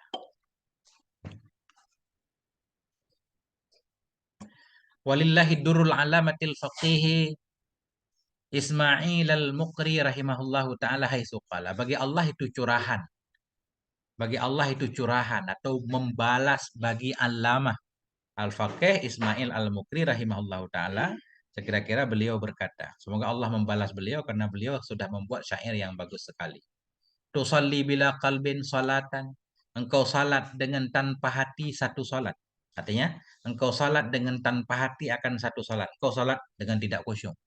Walillahi durul alamatil faqihi Ismail al-Muqri rahimahullahu ta'ala haitsu qala. Bagi Allah itu curahan. Bagi Allah itu curahan atau membalas bagi alamah Al-Faqih Ismail Al-Muqri rahimahullahu ta'ala. Sekira-kira beliau berkata, semoga Allah membalas beliau karena beliau sudah membuat syair yang bagus sekali. Tusalli bila qalbin salatan. Engkau salat dengan tanpa hati satu salat. Artinya, engkau salat dengan tanpa hati akan satu salat. Engkau salat dengan tidak khusyuk.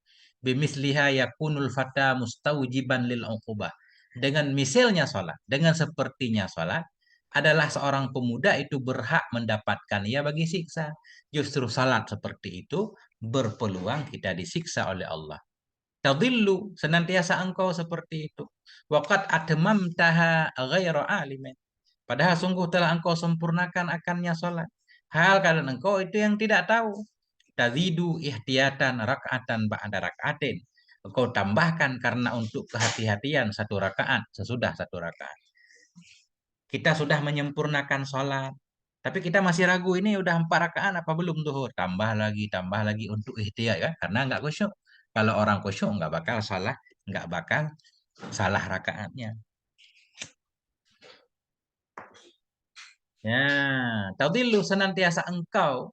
Bimisliha yakunul fata mustaujiban lil uqubah. Dengan misalnya salat, dengan sepertinya salat, adalah seorang pemuda itu berhak mendapatkan ia bagi siksa. Justru salat seperti itu berpeluang kita disiksa oleh Allah. Tadillu, senantiasa engkau seperti itu. Waqad atmamtaha ghaira alimin. Padahal sungguh telah engkau sempurnakan akannya sholat. Hal keadaan engkau itu yang tidak tahu. Tazidu ihtiyatan raka'atan ba'da raka'atin. Engkau tambahkan karena untuk kehati-hatian satu rakaat sesudah satu rakaat. Kita sudah menyempurnakan sholat. Tapi kita masih ragu ini udah 4 rakaat apa belum zuhur. Tambah lagi untuk ihtiyat ya. Karena nggak khusyuk. Kalau orang khusyuk nggak bakal salah, nggak bakal salah rakaatnya. Ya, tadillu senantiasa engkau.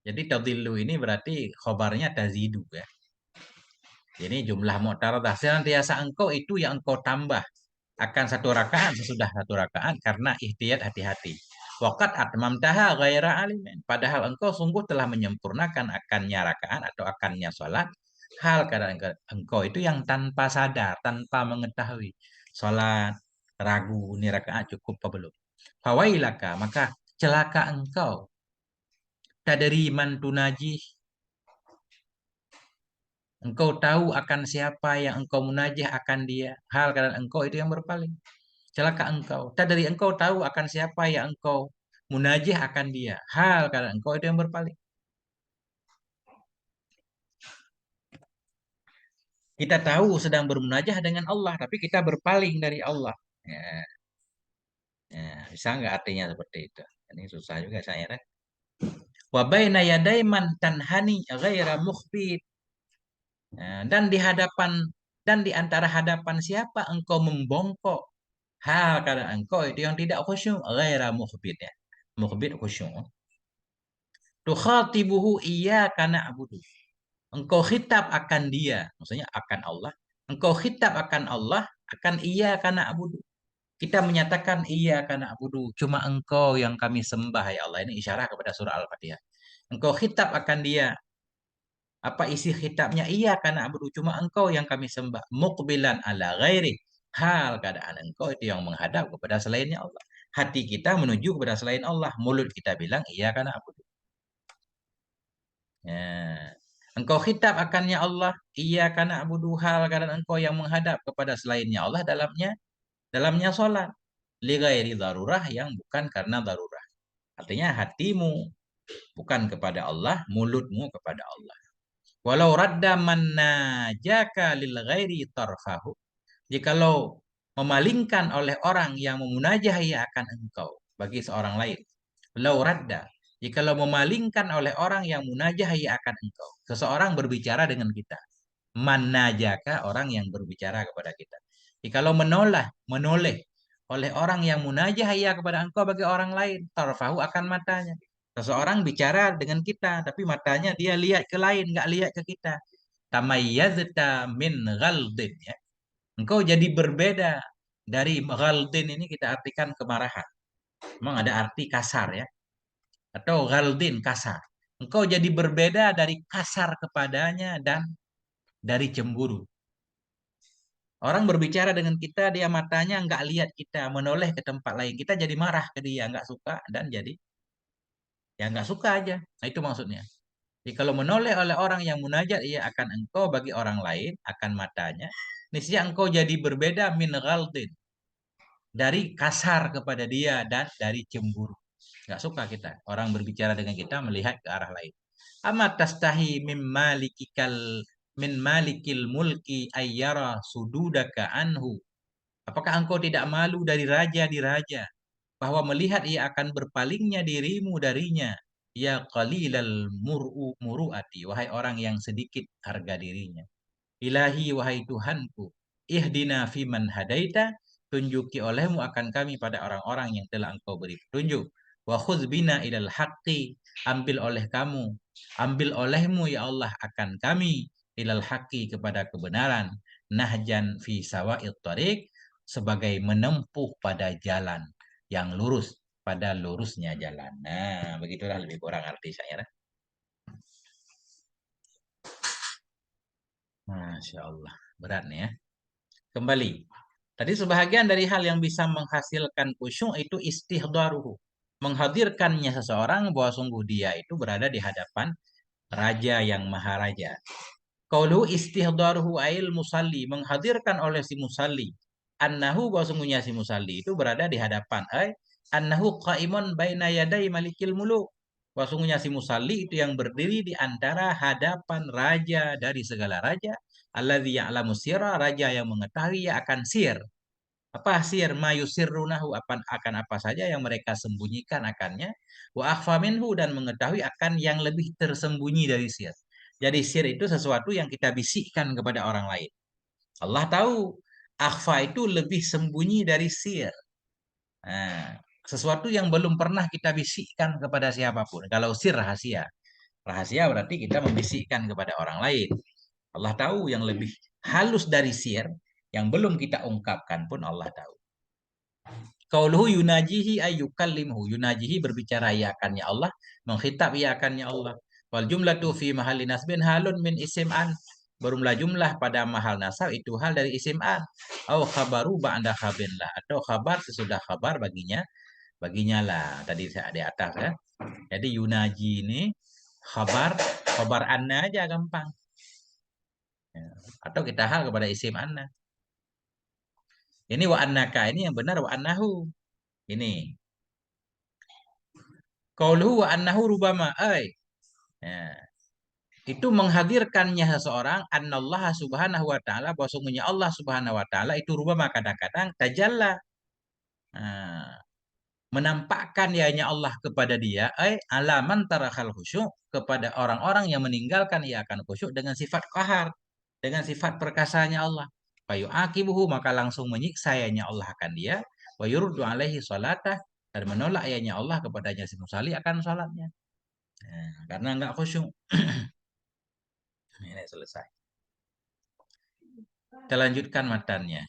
Jadi tadillu ini berarti khobarnya tazidu ya. Jadi jumlah mu'taradah senantiasa engkau itu yang engkau tambah akan satu rakaat sesudah satu rakaat karena ihtiyat hati-hati. Waqat atmamtaha ghaira alimin. Padahal engkau sungguh telah menyempurnakan akannya rakaat atau akannya sholat. Hal kadang engkau itu yang tanpa sadar, tanpa mengetahui. Sholat, ragu, ini rakaat cukup apa belum. Fawailaka, maka celaka engkau. Tadri man tunajih. Engkau tahu akan siapa yang engkau munajah akan dia. Hal kadang engkau itu yang berpaling. Celaka engkau. Tak dari engkau tahu akan siapa yang engkau munajih akan dia. Hal karena engkau itu yang berpaling. Kita tahu sedang bermunajah dengan Allah, tapi kita berpaling dari Allah. Ya, ya, bisa nggak artinya seperti itu? Ini susah juga saya. Kan? Wa baina yaday man tanhani ghaira mukhbit. Nah, dan di antara hadapan siapa engkau membongkok. Hal karena engkau itu yang tidak khusyuk, ghaira mukhbit ya. Mukhbit khusyuk. Tukhatibuhu iyyaka na'budu. Engkau khitab akan dia, maksudnya akan Allah. Engkau khitab akan Allah, akan iya karena abudu. Kita menyatakan iya karena abudu. Cuma engkau yang kami sembah ya Allah. Ini isyarat kepada surah Al-Fatihah. Engkau khitab akan dia. Apa isi khitabnya? Iya karena abudu. Cuma engkau yang kami sembah. Muqbilan ala ghairi. Hal keadaan engkau itu yang menghadap kepada selainnya Allah. Hati kita menuju kepada selain Allah. Mulut kita bilang iya karena abudu. Ya. Engkau khitab akannya Allah, iya karena abu hal karena engkau yang menghadap kepada selainnya Allah dalamnya sholat. Li ghairi darurah yang bukan karena darurah. Artinya hatimu bukan kepada Allah, mulutmu kepada Allah. Walau radda manajaka lil ghairi tarfahu. Jikalau memalingkan oleh orang yang memunajahi akan engkau bagi seorang lain. Lau radda. Jikalau memalingkan oleh orang yang munajahi akan engkau. Seseorang berbicara dengan kita. Manajaka orang yang berbicara kepada kita. Jikalau menoleh oleh orang yang munajahi kepada engkau bagi orang lain. Tarfahu akan matanya. Seseorang bicara dengan kita, tapi matanya dia lihat ke lain, nggak lihat ke kita. Tamayyazta min ghaldin ya. Engkau jadi berbeda dari ghaldin ini kita artikan kemarahan. Memang ada arti kasar ya. Atau ghaldin kasar. Engkau jadi berbeda dari kasar kepadanya dan dari cemburu. Orang berbicara dengan kita, dia matanya nggak lihat kita, menoleh ke tempat lain. Kita jadi marah ke dia, nggak suka dan jadi ya nggak suka aja. Nah, itu maksudnya. Jadi kalau menoleh oleh orang yang munajat, ia akan engkau bagi orang lain, akan matanya. Niscaya engkau jadi berbeda min ghaldin. Dari kasar kepada dia dan dari cemburu. Nggak suka kita. Orang berbicara dengan kita melihat ke arah lain. Amat tastahi min malikil mulki ayyara sududaka anhu. Apakah engkau tidak malu dari raja di raja? Bahwa melihat ia akan berpalingnya dirimu darinya. Ya qalilal muru'ati. Wahai orang yang sedikit harga dirinya. Ilahi wahai Tuhanku, ihdina fiman hadaita, tunjuki olehmu akan kami pada orang-orang yang telah engkau beri petunjuk. Wa khudbina ilal haqqi, ambil oleh kamu, ambil olehmu ya Allah akan kami ilal haqqi kepada kebenaran. Nahjan fi sawa'id tariq, sebagai menempuh pada jalan yang lurus, pada lurusnya jalan. Nah, begitulah lebih kurang arti saya. Masya Allah, berat nih ya. Kembali. Tadi sebahagian dari hal yang bisa menghasilkan khusyuk itu istihdaruhu. Menghadirkannya seseorang bahwa sungguh dia itu berada di hadapan raja yang maharaja. Qaulu istihdaruhu ail musalli, menghadirkan oleh si musalli. annahu bahwa sungguhnya si musalli itu berada di hadapan annahu qaimun baina yaday malikil muluk. Bahwa sungguhnya si musalli itu yang berdiri di antara hadapan raja dari segala raja, alladzi ya'lamu sirra, raja yang mengetahui akan sir. Apa sir? Mayusirrunahu, akan apa saja yang mereka sembunyikan akannya, wa akhfa minhu, dan mengetahui akan yang lebih tersembunyi dari sir. Jadi sir itu sesuatu yang kita bisikkan kepada orang lain. Allah tahu. Akhfa itu lebih sembunyi dari sir. Nah, sesuatu yang belum pernah kita bisikkan kepada siapapun. Kalau sir rahasia. Rahasia berarti kita membisikkan kepada orang lain. Allah tahu yang lebih halus dari sir yang belum kita ungkapkan pun Allah tahu. Qauluhu yunajihi ayyukallimuhu. Yunajihi berbicara ya akannya Allah, mengkhitab ya akannya Allah. Wal jumlatu fi mahalli nasbin halun min isim an. Berumlah jumlah pada mahal nasab itu hal dari isim an. Au khabaru ba'da khabin lah. Atau khabar sesudah khabar baginya lah. Tadi saya di atas ya. Jadi yunaji ini khabar anna aja gampang. Ya. Atau kita hal kepada isim anna. Ini wa annaka, ini yang benar wa annahu. Ini. Qauluhu wa annahu rubama ya. Itu menghadirkannya seseorang annallaha subhanahu wa ta'ala, bahwa sungguhnya Allah subhanahu wa ta'ala itu rubama kadang-kadang tajalla, nah, menampakkan yanya Allah kepada dia alaman tarakal khusyuk, kepada orang-orang yang meninggalkan ia akan khusyuk dengan sifat qahar, dengan sifat perkasanya Allah. Fayu akibuhu, maka langsung menyiksa yanya Allah akan dia, wa yurdu alaihi salatah, dan menolak yanya Allah kepadanya si musalli akan salatnya. Nah, karena enggak khusyuk. Ini selesai. Kita lanjutkan matannya.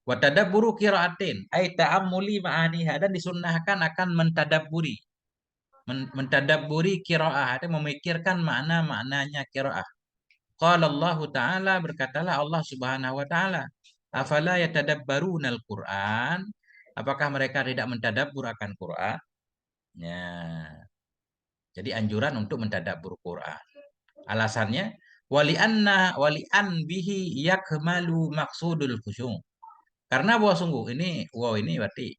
Wa tadabburu qiraatin ay ta'ammuli ma'aniha, dan disunnahkan akan mentadabburi. Mentadabburi qiraah, itu memikirkan makna-maknanya qiraah. Qala Allah Ta'ala, berkatalah Allah Subhanahu wa taala, afala yatadabbarunal Qur'an? Apakah mereka tidak mentadabbur akan Qur'an? Ya. Jadi anjuran untuk mentadabbur Qur'an. Alasannya wali an bihi yakmalu maksudul khusyuk. Karena bahwa sungguh ini berarti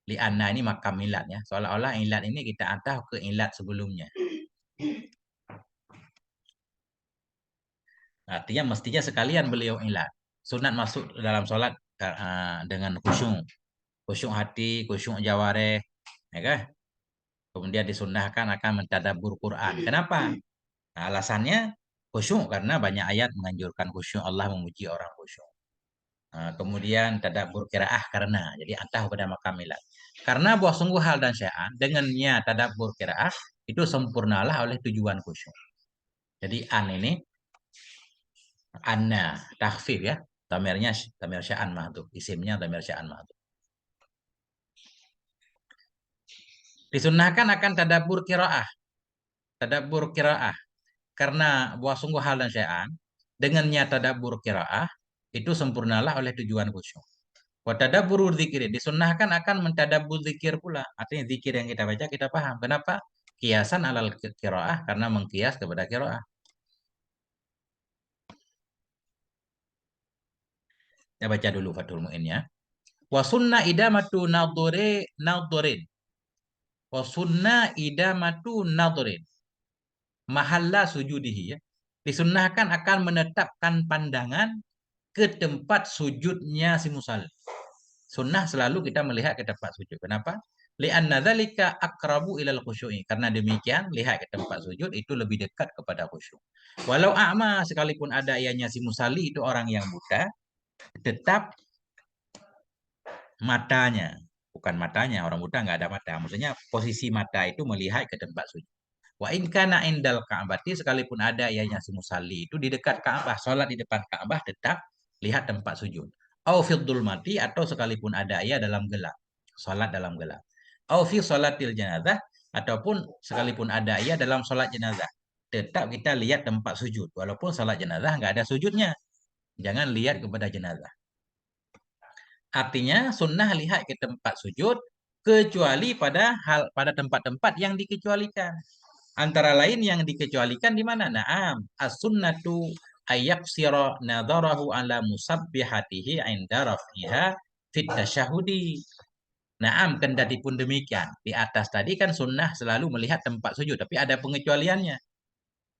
li anna ini makam ilat ya. Seolah-olah ilat ini kita atah ke ilat sebelumnya. Artinya mestinya sekalian beliau ilat. Sunat masuk dalam sholat dengan khusyuk. Khusyuk hati, khusyuk jawareh, ya kan? Kemudian disunnahkan akan mentadabbur Quran. Kenapa? Nah, alasannya khusyuk karena banyak ayat menganjurkan khusyuk, Allah memuji orang khusyuk. Kemudian tadabbur qiraah karena jadi antah pada makamilat. Karena bahwa sungguh hal dan syai'an dengannya tadabbur qiraah itu sempurnalah oleh tujuan khusyuk. Jadi an ini anna takhfif ya. Tamir syai'an mahdhuf. Isimnya tamir syai'an mahdhuf. Disunnahkan akan tadabbur qiraah. Tadabbur qiraah. Karena bahwa sungguh hal dan syai'an dengannya tadabbur qiraah itu sempurnalah oleh tujuan khusyuk. Wa tadabburu dzikri, disunnahkan akan mentadabbur zikir pula. Artinya zikir yang kita baca kita paham. Kenapa? Kiasan alal qiraah, karena mengkias kepada qiraah. Kita baca dulu Fathul Mu'in ya. Wa sunna idamatu nadhurin. Wa sunna idamatu nadhurin. Mahalla sujudihi ya. Disunnahkan akan menetapkan pandangan ke tempat sujudnya si musalli. Sunnah selalu kita melihat ke tempat sujud. Kenapa? Li'anna dzalika aqrabu ilal khusyu'i. Karena demikian lihat ke tempat sujud itu lebih dekat kepada khusyuk. Walau a'ma, sekalipun ada ianya si musalli itu orang yang buta, tetap matanya, bukan matanya, orang buta nggak ada mata. Maksudnya posisi mata itu melihat ke tempat sujud. Wa in kana indal Ka'bati, sekalipun ada ianya si musalli itu di dekat Ka'bah, salat di depan Ka'bah, tetap lihat tempat sujud. Au fid mati, atau sekalipun ada ia dalam gelap, salat dalam gelap. Au fi salatil jenazah, ataupun sekalipun ada ia dalam salat jenazah, tetap kita lihat tempat sujud walaupun salat jenazah nggak ada sujudnya. Jangan lihat kepada jenazah. Artinya sunnah lihat ke tempat sujud kecuali pada tempat-tempat yang dikecualikan. Antara lain yang dikecualikan di mana? Naam, as-sunnatu ayyaksira nadharahu ala musabbihatihi inda raf'iha fit tasyahudi. Naam, kendati pun demikian. Di atas tadi kan sunnah selalu melihat tempat sujud, tapi ada pengecualiannya.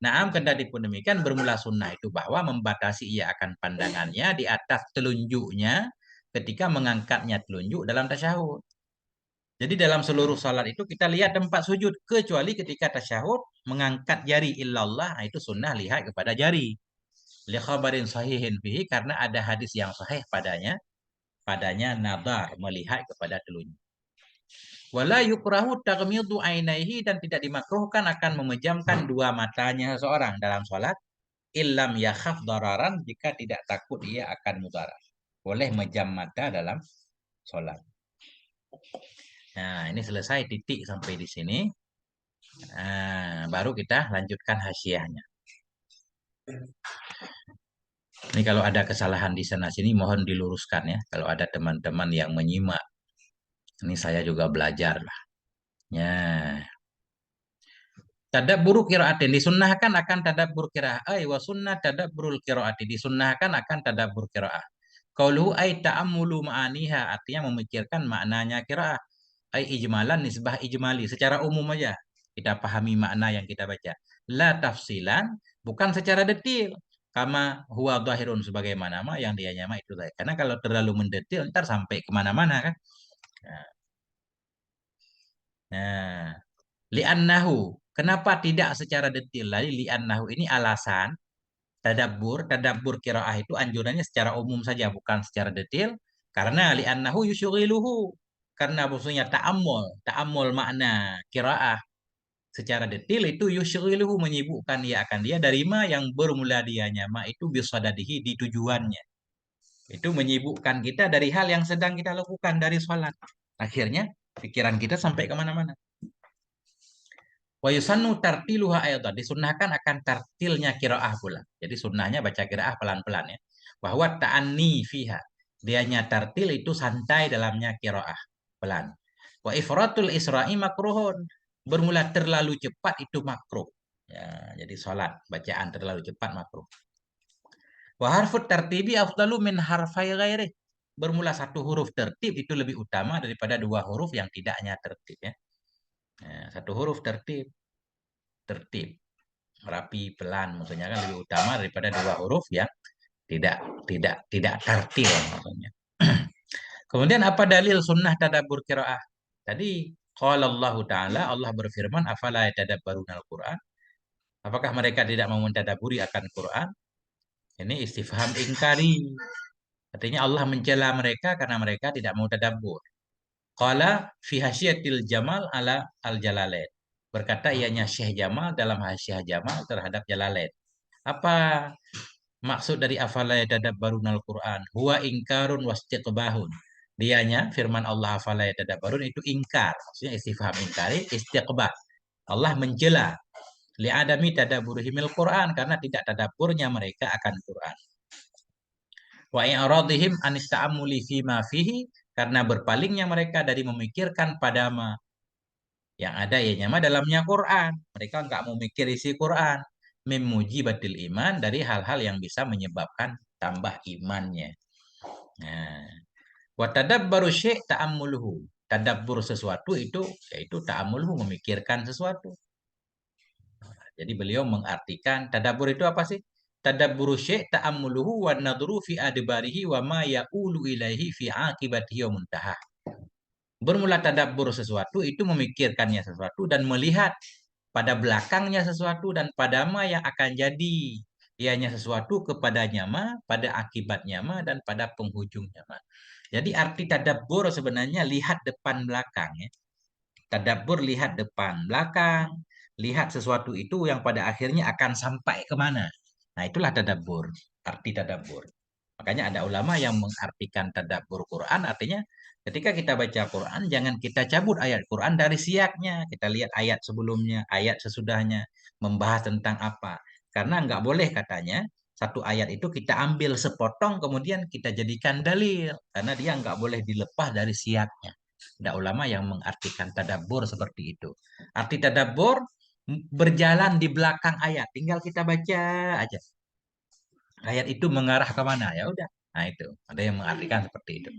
Naam, kendati pun demikian, bermula sunnah itu bahwa membatasi ia akan pandangannya di atas telunjuknya ketika mengangkatnya telunjuk dalam tasyahud. Jadi dalam seluruh salat itu kita lihat tempat sujud, kecuali ketika tasyahud mengangkat jari illallah, itu sunnah lihat kepada jari. Li khabarin sahihin fihi, karena ada hadis yang sahih padanya nadar, melihat kepada telunjuk. Wala yukrahu taghmidu ainaihi, dan tidak dimakruhkan akan memejamkan dua matanya seseorang dalam sholat, illam yakhaf dararan, jika tidak takut ia akan mudarat. Boleh mejam mata dalam sholat. Nah, ini selesai titik sampai di sini. Nah, baru kita lanjutkan hasyiahnya. Ini kalau ada kesalahan di sana sini mohon diluruskan ya. Kalau ada teman-teman yang menyimak. Ini saya juga belajar lah. Ya. Tadabbur qiraatin, disunnahkan akan tadabbur qiraah. Wa sunnah tadabburul qiraati, disunnahkan akan tadabbur qiraah. Qauluhu ay ta'ammulu ma'aniha, artinya memikirkan maknanya qiraah. Ay ijmalan, nisbah ijmali, secara umum aja kita pahami makna yang kita baca. La tafsilan, bukan secara detil. Kama huwa dhahirun, sebagaimana yang dia nyama itu. Karena kalau terlalu mendetil ntar sampai kemana-mana kan. Nah, li'annahu, kenapa tidak secara detil? Lali li'annahu ini alasan tadabbur qiraah itu anjurannya secara umum saja, bukan secara detil. Karena li'annahu yusyghiluhu, karena maksudnya ta'ammul makna qiraah secara detil itu yusyghiluhu, menyibukkan dia akan dia dari ma yang bermula dianya, ma itu bisadadihi, di tujuannya. Itu menyibukkan kita dari hal yang sedang kita lakukan dari sholat. Akhirnya pikiran kita sampai kemana-mana. Wa yusannu tartiluha ayatan, disunnahkan akan tartilnya qiraah pula. Jadi sunnahnya baca qiraah pelan-pelan ya. Bahwa ta'anni fiha, dianya tartil itu santai dalamnya qiraah, pelan. Wa ifratul isra'i makruhun, bermula terlalu cepat itu makruh. Ya, jadi salat bacaan terlalu cepat makruh. Wa harfut tartibi afdalu min harfai ghairi, bermula satu huruf tertib itu lebih utama daripada dua huruf yang tidaknya tertib ya. Nah, satu huruf tertib rapi, pelan, maksudnya kan lebih utama daripada dua huruf yang tidak tidak tertil maksudnya. Kemudian apa dalil sunnah tadabbur qiraah? Tadi qala Allah Ta'ala, Allah berfirman, afala yatadabbaruna al-Qur'an? Apakah mereka tidak mau mentadabburi akan Quran? Ini istifham ingkari. Artinya Allah mencela mereka karena mereka tidak mau tadabbur. Qala fi hasyiatil jamal ala al-jalalain. Berkata ianya Syekh Jamal dalam hasyiah Jamal terhadap Jalalain. Apa maksud dari afala yatadabbarunal Quran? Huwa ingkarun wastiqbahun. Dianya firman Allah afala yatadabbarun itu ingkar. Maksudnya istifham ingkari, istiqbah. Allah mencela li'adami tadabburihimil Quran, karena tidak tadabburnya mereka akan Quran. Wa i'radihim anis ta'ammuli fima fihi, karena berpalingnya mereka dari memikirkan pada yang ada ya nyama dalamnya Quran. Mereka nggak mau mikir isi Quran. Memuji batil iman, dari hal-hal yang bisa menyebabkan tambah imannya. Nah, wa tadabbaru syai' ta'ammuluhu. Tadabbur sesuatu itu yaitu ta'ammuluhu, memikirkan sesuatu. Jadi beliau mengartikan tadabbur itu apa sih? Tadabburu syai' ta'ammuluhu wa nadhuru fi adbarihi wa ma ya'ulu ilaihi fi aqibatihi wa muntahah. Bermula tadabbur sesuatu itu memikirkannya sesuatu dan melihat pada belakangnya sesuatu dan pada ma yang akan jadi ianya sesuatu, kepadanya ma, pada akibatnya ma, dan pada penghujungnya ma. Jadi arti tadabbur sebenarnya lihat depan belakang ya. Tadabbur lihat depan belakang, lihat sesuatu itu yang pada akhirnya akan sampai kemana. Nah itulah tadabbur, arti tadabbur. Makanya ada ulama yang mengartikan tadabbur Quran artinya ketika kita baca Quran jangan kita cabut ayat Quran dari siaknya. Kita lihat ayat sebelumnya, ayat sesudahnya, membahas tentang apa. Karena nggak boleh katanya satu ayat itu kita ambil sepotong kemudian kita jadikan dalil. Karena dia nggak boleh dilepas dari siaknya. Ada ulama yang mengartikan tadabbur seperti itu. Arti tadabbur berjalan di belakang ayat, tinggal kita baca aja. ayat itu mengarah ke mana? Ya udah. Nah, itu. Ada yang mengartikan seperti itu.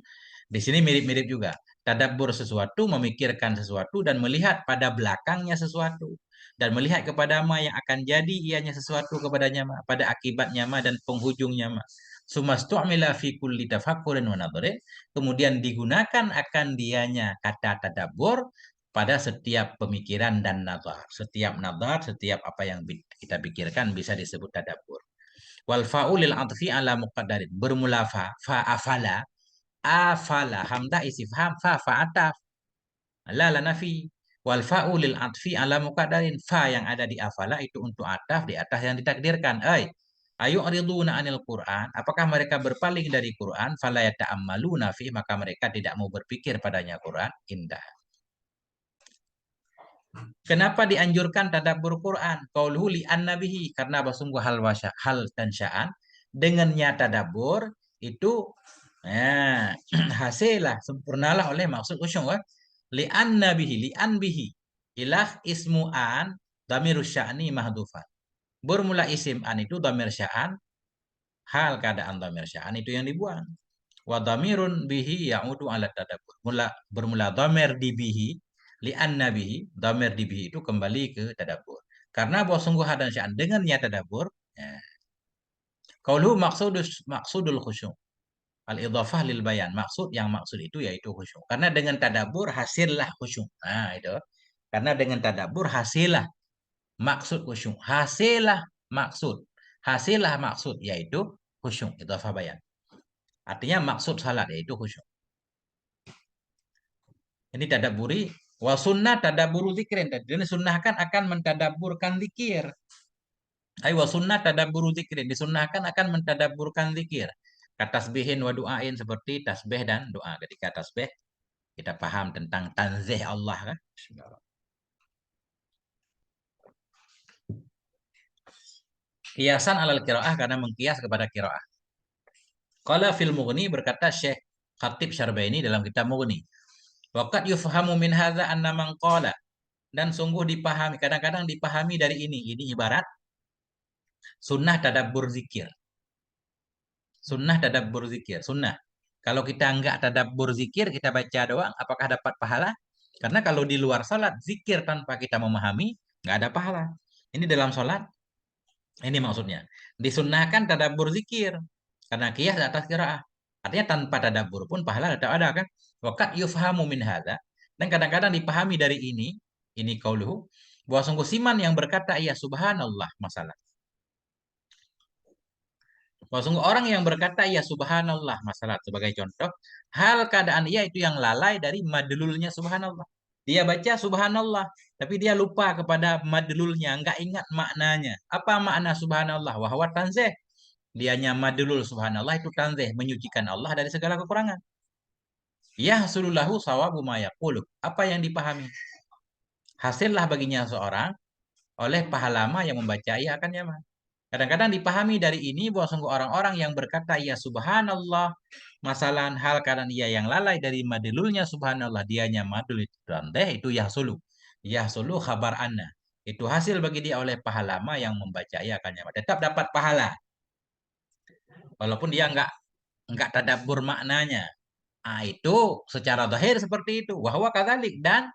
Di sini mirip-mirip juga. Tadabbur sesuatu, memikirkan sesuatu, dan melihat pada belakangnya sesuatu. Dan melihat kepada ma yang akan jadi ianya sesuatu kepadanya ma, pada akibatnya ma dan penghujungnya ma. Sumastu'mila fi kulli tafakkurin wa nadharin. Kemudian digunakan akan dianya kata tadabbur pada setiap pemikiran dan nazar. Setiap nazar, setiap apa yang kita pikirkan bisa disebut tadabbur. Wal faulil atfi ala muqaddarin. Bermula fa afala. Afala hamzah istifham fa fa'ataf. La la nafi. Wal faulil atfi ala muqaddarin. Fa yang ada di afala itu untuk ataf di atas yang ditakdirkan. Ayu ariduna anil Quran. Apakah mereka berpaling dari Quran? Fala yata'ammaluna fi, maka mereka tidak mau berpikir padanya Quran. Indah. Kenapa dianjurkan tadabbur Quran? Qauluhu li annabihi, karena sungguh hal dan sya'an dengannya tadabbur itu hasilah sempurnalah oleh maksud khusyuk. Li annabihi li anbihi ilah ismu an damir sya'ni mahdufan. Bermula isim an itu damir sya'an, hal keadaan damir sya'an itu yang dibuang. Wa dhamirun bihi ya'udu ala tadabbur. Bermula dhamir di bihi li annabihi, dhamir di bihi itu kembali ke tadabbur. Karena bahwa sungguh dan sya'an dengannya tadabbur, ya. Qauluhu maksudul khusyuk. Al-idhafah lil bayan. Maksud itu yaitu khusyuk. Karena dengan tadabbur hasillah khusyuk. Nah, itu. Karena dengan tadabbur hasillah maksud khusyuk. Hasillah maksud yaitu khusyuk. Idhafah bayan. Artinya maksud salat yaitu khusyuk. Ini tadabburi wa sunnah tadabburu zikrin. Dan disunnahkan akan mentadabburkan zikir. Wa sunnah tadabburu zikrin. Disunnahkan akan mentadabburkan zikir. Katasbihin wa du'ain, seperti tasbih dan doa. Ketika tasbih kita paham tentang tanzih Allah kan. Kiasan alal qiraah, karena mengkias kepada qiraah. Qala fil Mughni, berkata Syekh Khatib Syarbaini dalam kitab Mughni. Waqad yufhamu min hadza anna man qala, dan sungguh dipahami, kadang-kadang dipahami dari ini ibarat sunnah tadabbur zikir. Sunnah tadabbur zikir, sunnah. Kalau kita enggak tadabbur zikir, kita baca doang, apakah dapat pahala? Karena kalau di luar salat, zikir tanpa kita memahami, enggak ada pahala. Ini dalam salat, ini maksudnya. Disunnahkan tadabbur zikir. Karena qiyas atas qiraah. Artinya tanpa tadabbur pun pahala tetap ada kan? Waqad yufhamu min hadza. Dan kadang-kadang dipahami dari ini qauluhu, bahwa sungguh siman yang berkata ya subhanallah masalah. Bahwa sungguh orang yang berkata ya subhanallah masalah, sebagai contoh, hal keadaan ia itu yang lalai dari madlulnya subhanallah. Dia baca subhanallah, tapi dia lupa kepada madlulnya, enggak ingat maknanya. Apa makna subhanallah? Wahwa tanzih. Dianya madlul subhanallah itu tanzih, menyucikan Allah dari segala kekurangan. Ya hasulullahu sawabu ma yaqulu. Apa yang dipahami? Hasillah baginya seorang oleh pahalama yang membaca ia akan nyaman. Kadang-kadang dipahami dari ini bahwa sungguh orang-orang yang berkata ya subhanallah, masalahan hal keadaan ia yang lalai dari madlulnya subhanallah, dianya madlul itu tanzih, itu yahsulu. Yahsulu khabar anna. Itu hasil bagi dia oleh pahalama yang membaca ia akan nyaman. Tetap dapat pahala. Walaupun dia enggak tadabbur maknanya. Itu secara zahir seperti itu. Wahwa kadzalik, dan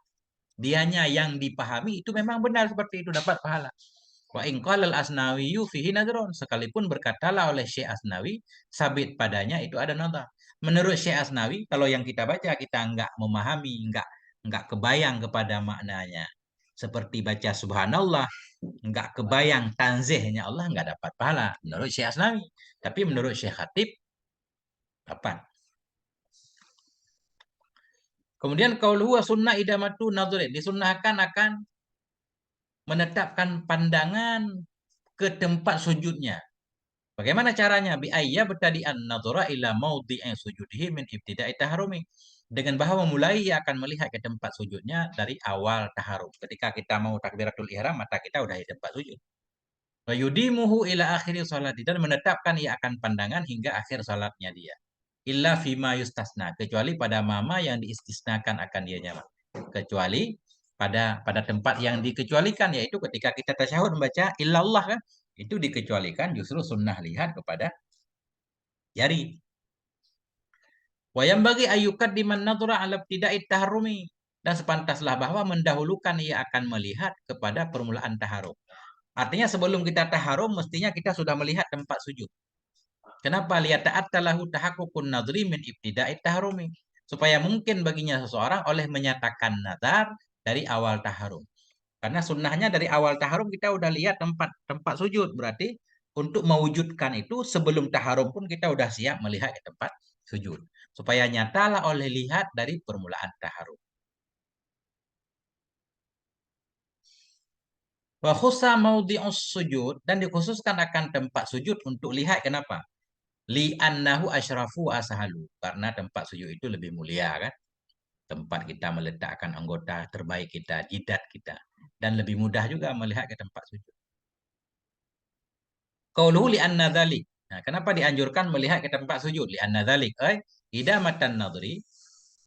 dianya yang dipahami itu memang benar seperti itu, dapat pahala. Wa in qala al-Asnawi fihi nadrun, sekalipun berkatalah oleh Syekh Asnawi sabit padanya itu ada nazar. Menurut Syekh Asnawi, kalau yang kita baca kita enggak memahami, enggak kebayang kepada maknanya. Seperti baca subhanallah, enggak kebayang tanzihnya Allah, enggak dapat pahala menurut Syekh Asnawi. Tapi menurut Syekh Khatib dapat. Kemudian qauluhu wa sunnah idamatu nadhrin, disunnahkan akan menetapkan pandangan ke tempat sujudnya. Bagaimana caranya? Bi ayya bertadian nadhara ila maudhi'i sujudihi min ibtida'i taharumi. Dengan bahwa memulai ia akan melihat ke tempat sujudnya dari awal taharum. Ketika kita mau takbiratul ihram, mata kita udah di tempat sujud. Wa yudimuhu ila akhiri salati, dan menetapkan ia akan pandangan hingga akhir salatnya dia. Illa fima yustasna, kecuali pada mama yang diistisnakan akan dia nyaman. Kecuali pada tempat yang dikecualikan, yaitu ketika kita tasyahud membaca illallah kan, Itu dikecualikan justru sunnah lihat kepada jari. Wayam bagi ayukat di nadhura ala tidak taharumi. Dan sepantaslah bahwa mendahulukan ia akan melihat kepada permulaan taharum. Artinya sebelum kita taharum, mestinya kita sudah melihat tempat sujud. Kenapa? Liyata'attalahu tahakkukun nadhri min ibtida'i taharumi. Supaya mungkin baginya seseorang oleh menyatakan nazar dari awal taharum. Karena sunnahnya dari awal taharum kita udah lihat tempat sujud. Berarti untuk mewujudkan itu sebelum taharum pun kita udah siap melihat tempat sujud. Supaya nyatalah oleh lihat dari permulaan taharum. Wa khussa maudhi'us sujud, dan dikhususkan akan tempat sujud untuk lihat. Kenapa? Li'annahu asyrafu ashalu, karena tempat sujud itu lebih mulia kan? Tempat kita meletakkan anggota terbaik kita, jidat kita, dan lebih mudah juga melihat ke tempat sujud. Qauluhu li'anna dzalik. Nah, kenapa dianjurkan melihat ke tempat sujud? Li'anna dzalik ay idamatan nadri.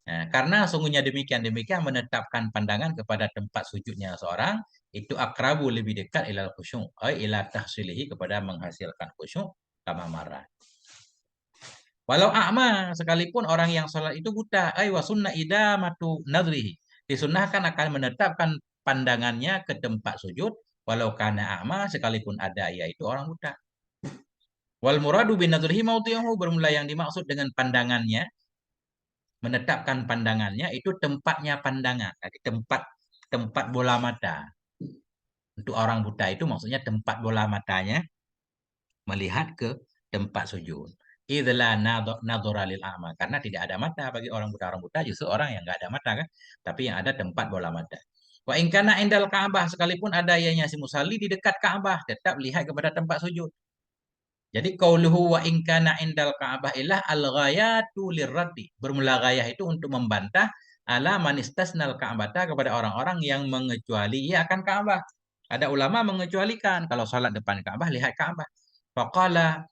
Nah, karena sungguhnya demikian menetapkan pandangan kepada tempat sujudnya seorang itu akrabu lebih dekat ilal khusyuk, ay ila tahsilihi, kepada menghasilkan khusyuk kama marah. Walau a'ma, sekalipun orang yang sholat itu buta, ay wa sunna idamatu nadrihi. Disunnahkan akan menetapkan pandangannya ke tempat sujud walau kana a'ma, sekalipun ada yaitu orang buta. Wal muradu bin nadrihi maudhi'uhu, bermula yang dimaksud dengan pandangannya, menetapkan pandangannya itu tempatnya pandangan. Jadi tempat bola mata. Untuk orang buta itu maksudnya tempat bola matanya melihat ke tempat sujud. Idza nadhara lil a'ma, karena tidak ada mata bagi orang buta. Orang buta justru orang yang enggak ada mata kan, tapi yang ada tempat bola mata. Wa in kana indal Ka'bah, sekalipun ada ianya si musalli di dekat Ka'bah, tetap lihat kepada tempat sujud. Jadi qauluhu wa in kana indal Ka'bah ilah al-ghayatu lirraddi. Bermula ghayah itu untuk membantah ala manistasnal Ka'bata, kepada orang-orang yang mengecuali ia akan Ka'bah. Ada ulama mengecualikan kalau salat depan Ka'bah lihat Ka'bah. Faqala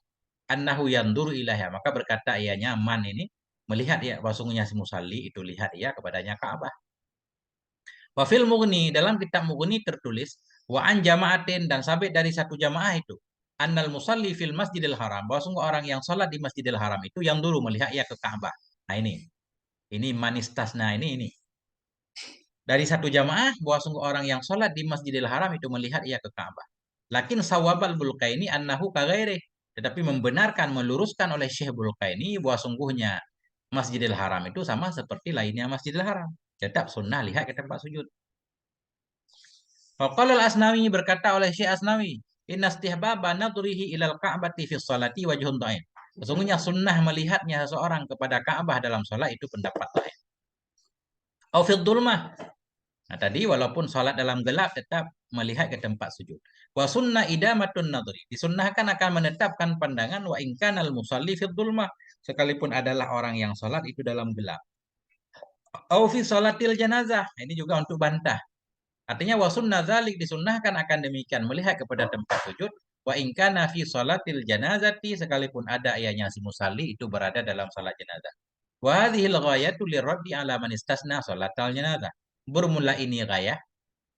annahu yanduru ilaiha, maka berkata ianya man ini melihat ya, sesungguhnya si musalli itu lihat ya kepadanya Ka'bah. Wa fil Mughni, dalam kitab Mughni tertulis wa an jama'atin, dan sabit dari satu jamaah itu, annal musalli fil Masjidil Haram, bahwa sungguh orang yang salat di Masjidil Haram itu yang dulu melihat ia ke Ka'bah. Nah ini manistasna, ini dari satu jamaah bahwa sungguh orang yang salat di Masjidil Haram itu melihat ia ke Ka'bah. Lakin sawabal Bulqaini annahu kaghairi, tetapi membenarkan, meluruskan oleh Syekh Bulqaini bahwa sungguhnya Masjidil Haram itu sama seperti lainnya Masjidil Haram. Tetap sunnah lihat ke tempat sujud. Faqala al-Asnawi, berkata oleh Syekh Asnawi, inna istihbaba nadrihi ilal Ka'bati fi sholati wajhun dhaif. Sesungguhnya sunnah melihatnya seseorang kepada Ka'bah dalam sholat itu pendapat lain. Au fi dhulmah. Nah, tadi walaupun sholat dalam gelap tetap melihat ke tempat sujud. Wa sunnah idamatun nadri. Disunnahkan akan menetapkan pandangan wa in kanal musalli fi dhulmah, sekalipun adalah orang yang sholat itu dalam gelap. Au fi sholatil janazah. Ini juga untuk bantah. Artinya wa sunnah dzalik, disunnahkan akan demikian melihat kepada tempat sujud wa in kana fi sholatil janazati, sekalipun ada ianya si musalli itu berada dalam salat jenazah. Wa hadhil ghayatu liraddi ala man istasna sholatal janazah. Bermula ini gayah,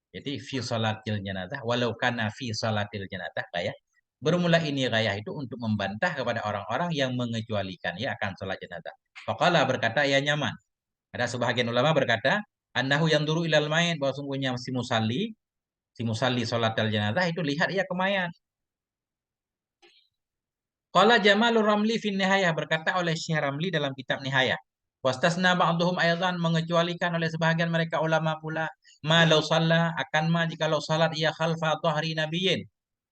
jadi fi sholatil janazah, walau kana fi sholatil janazah gayah. Bermula ini gayah itu untuk membantah kepada orang-orang yang mengecualikan ya akan sholat jenazah. Faqala, berkata ia nyaman. Ada sebahagian ulama berkata, annahu yanduru ilal mayit, bahwa sungguhnya si musalli sholat al jenazah itu lihat ia ke mayat. Qala Jamalur Ramli fin Nihayah, berkata oleh Syekh Ramli dalam kitab Nihayah. Wastasna ba'duhum aydan, mengecualikan oleh sebahagian mereka ulama pula, ma law shalla, akan ma jikalau salat ia khalfa dhahri nabiyyin,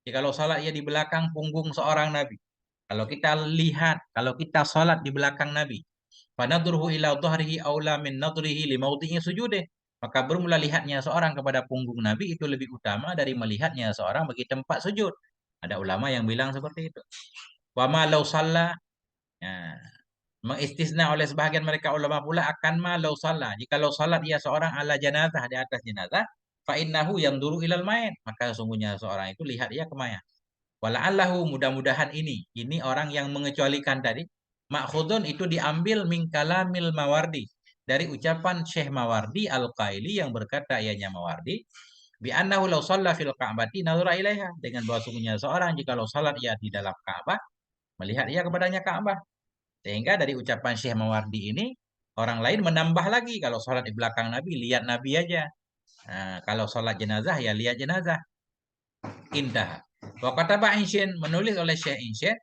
jikalau salat ia di belakang punggung seorang nabi. Kalau kita lihat, kalau kita salat di belakang nabi, fanadruhu ila dhahrihi aula min nadrihi li maudhi'i sujudih, maka bermula lihatnya seorang kepada punggung nabi itu lebih utama dari melihatnya seorang bagi tempat sujud. Ada ulama yang bilang seperti itu. Wa ma law shalla, ya, mengistisna oleh sebahagian mereka ulama pula akan ma law shalla, jika law salat ia seorang ala janazah, di atas jenazah, fa innahu yanduru ilal mayit, maka sesungguhnya seorang itu lihat ia ke mayat. Wala'allahu, mudah-mudahan ini orang yang mengecualikan tadi, makhudun itu diambil min kalamil Mawardi, dari ucapan Syekh Mawardi Al-Qaili yang berkata ianya Mawardi, Bi annahu law shalla fil Ka'bati nadhara ilaiha, dengan bahwa sungguhnya seorang jika law salat ia di dalam Ka'bah, melihat ia kepadanya Ka'bah. Sehingga dari ucapan Syekh Mawardi ini, orang lain menambah lagi kalau sholat di belakang Nabi, lihat Nabi aja. Nah, kalau sholat jenazah, ya lihat jenazah. Indah. Wa kataba Insyin, menulis oleh Syekh Insyin,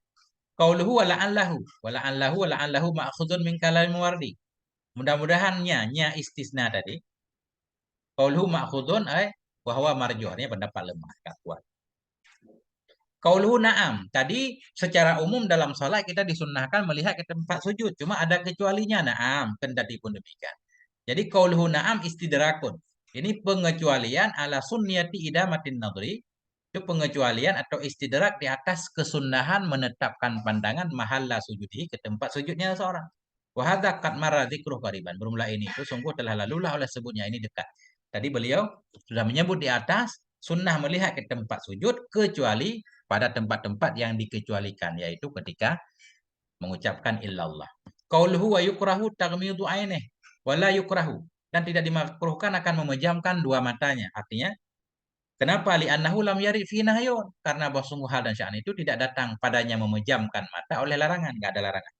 qauluhu wa la'allahu, wa la'allahu, wa la'allahu ma'khudun min kalam Mawardi. Mudah-mudahan nya istisna tadi. Qauluhu ma'khudun ay wa huwa marjuh, artinya pendapat lemah, tak kuat. Qauluhu na'am. Tadi secara umum dalam salat kita disunnahkan melihat ke tempat sujud. Cuma ada kecualinya. Na'am. Kendati pun demikian. Jadi qauluhu na'am istidrakun. Ini pengecualian ala sunniyati idamatin nadri. Itu pengecualian atau istidrak di atas kesunnahan menetapkan pandangan mahalla sujudi ke tempat sujudnya seorang. Wahada qad marra dzikruh qariban. Bermula ini itu sungguh telah lalulah oleh sebutnya, ini dekat. Tadi beliau sudah menyebut di atas sunnah melihat ke tempat sujud kecuali pada tempat-tempat yang dikecualikan, yaitu ketika mengucapkan illallah. Qauluhu wa yukrahu taghmidu ainih wala yukrahu, dan tidak dimakruhkan akan memejamkan dua matanya. Artinya kenapa? Li'annahu lam yari fi nahyun, karena bahwa sungguh hal dan sya'an itu tidak datang padanya memejamkan mata oleh larangan, enggak ada larangan.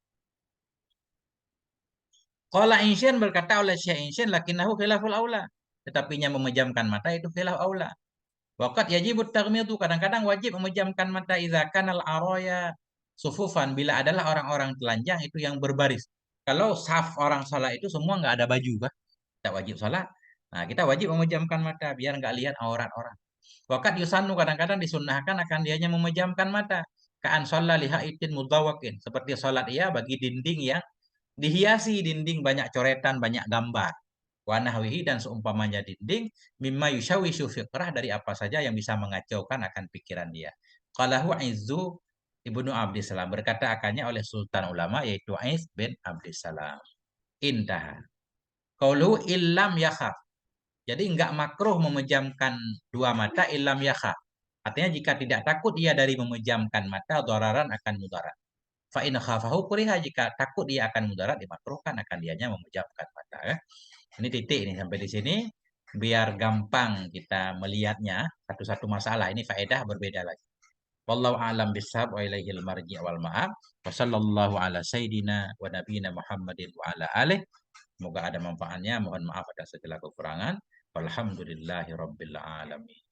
Qala Insyin, berkata oleh Syekh Insyin, lakinnahu khilaful aula, tetapinya memejamkan mata itu khilaf aula. Waqat yajibut taghmidu, kadang-kadang wajib memejamkan mata idza kanal araya sufufan, bila adalah orang-orang telanjang itu yang berbaris. Kalau saf orang salat itu semua nggak ada baju, bah, tak wajib salat. Nah, kita wajib memejamkan mata biar nggak lihat aurat orang. Waqat yusannu, kadang-kadang disunnahkan akan dianya memejamkan mata. Ka'an shalla lihaitin mudawwakin, seperti salat ia bagi dinding yang dihiasi, dinding banyak coretan, banyak gambar. Wa nahwihi, dan seumpamanya dinding, mimma yushawishu fiqrah, dari apa saja yang bisa mengacaukan akan pikiran dia. Qalahu Izzu Ibnu Abdissalam, berkata akannya oleh Sultan Ulama yaitu Aiz bin Abdissalam. Intaha. Qauluhu illam yakhaf. Jadi enggak makruh memejamkan dua mata illam yakhaf. Artinya jika tidak takut ia dari memejamkan mata, dararan akan mudarat. Fa in khafahu kuriha, jika takut dia akan mudarat dimakruhkan akan dianya memejamkan mata, ya. Ini titik ini sampai di sini biar gampang kita melihatnya satu-satu masalah. Ini faedah berbeda lagi. Wallahu a'lam bishawab wa ilaihil marji' wal ma'ab. Wa sallallahu ala sayidina wa nabiyina Muhammadin wa ala alihi. Semoga ada manfaatnya. Mohon maaf atas segala kekurangan. Walhamdulillahi rabbil alamin.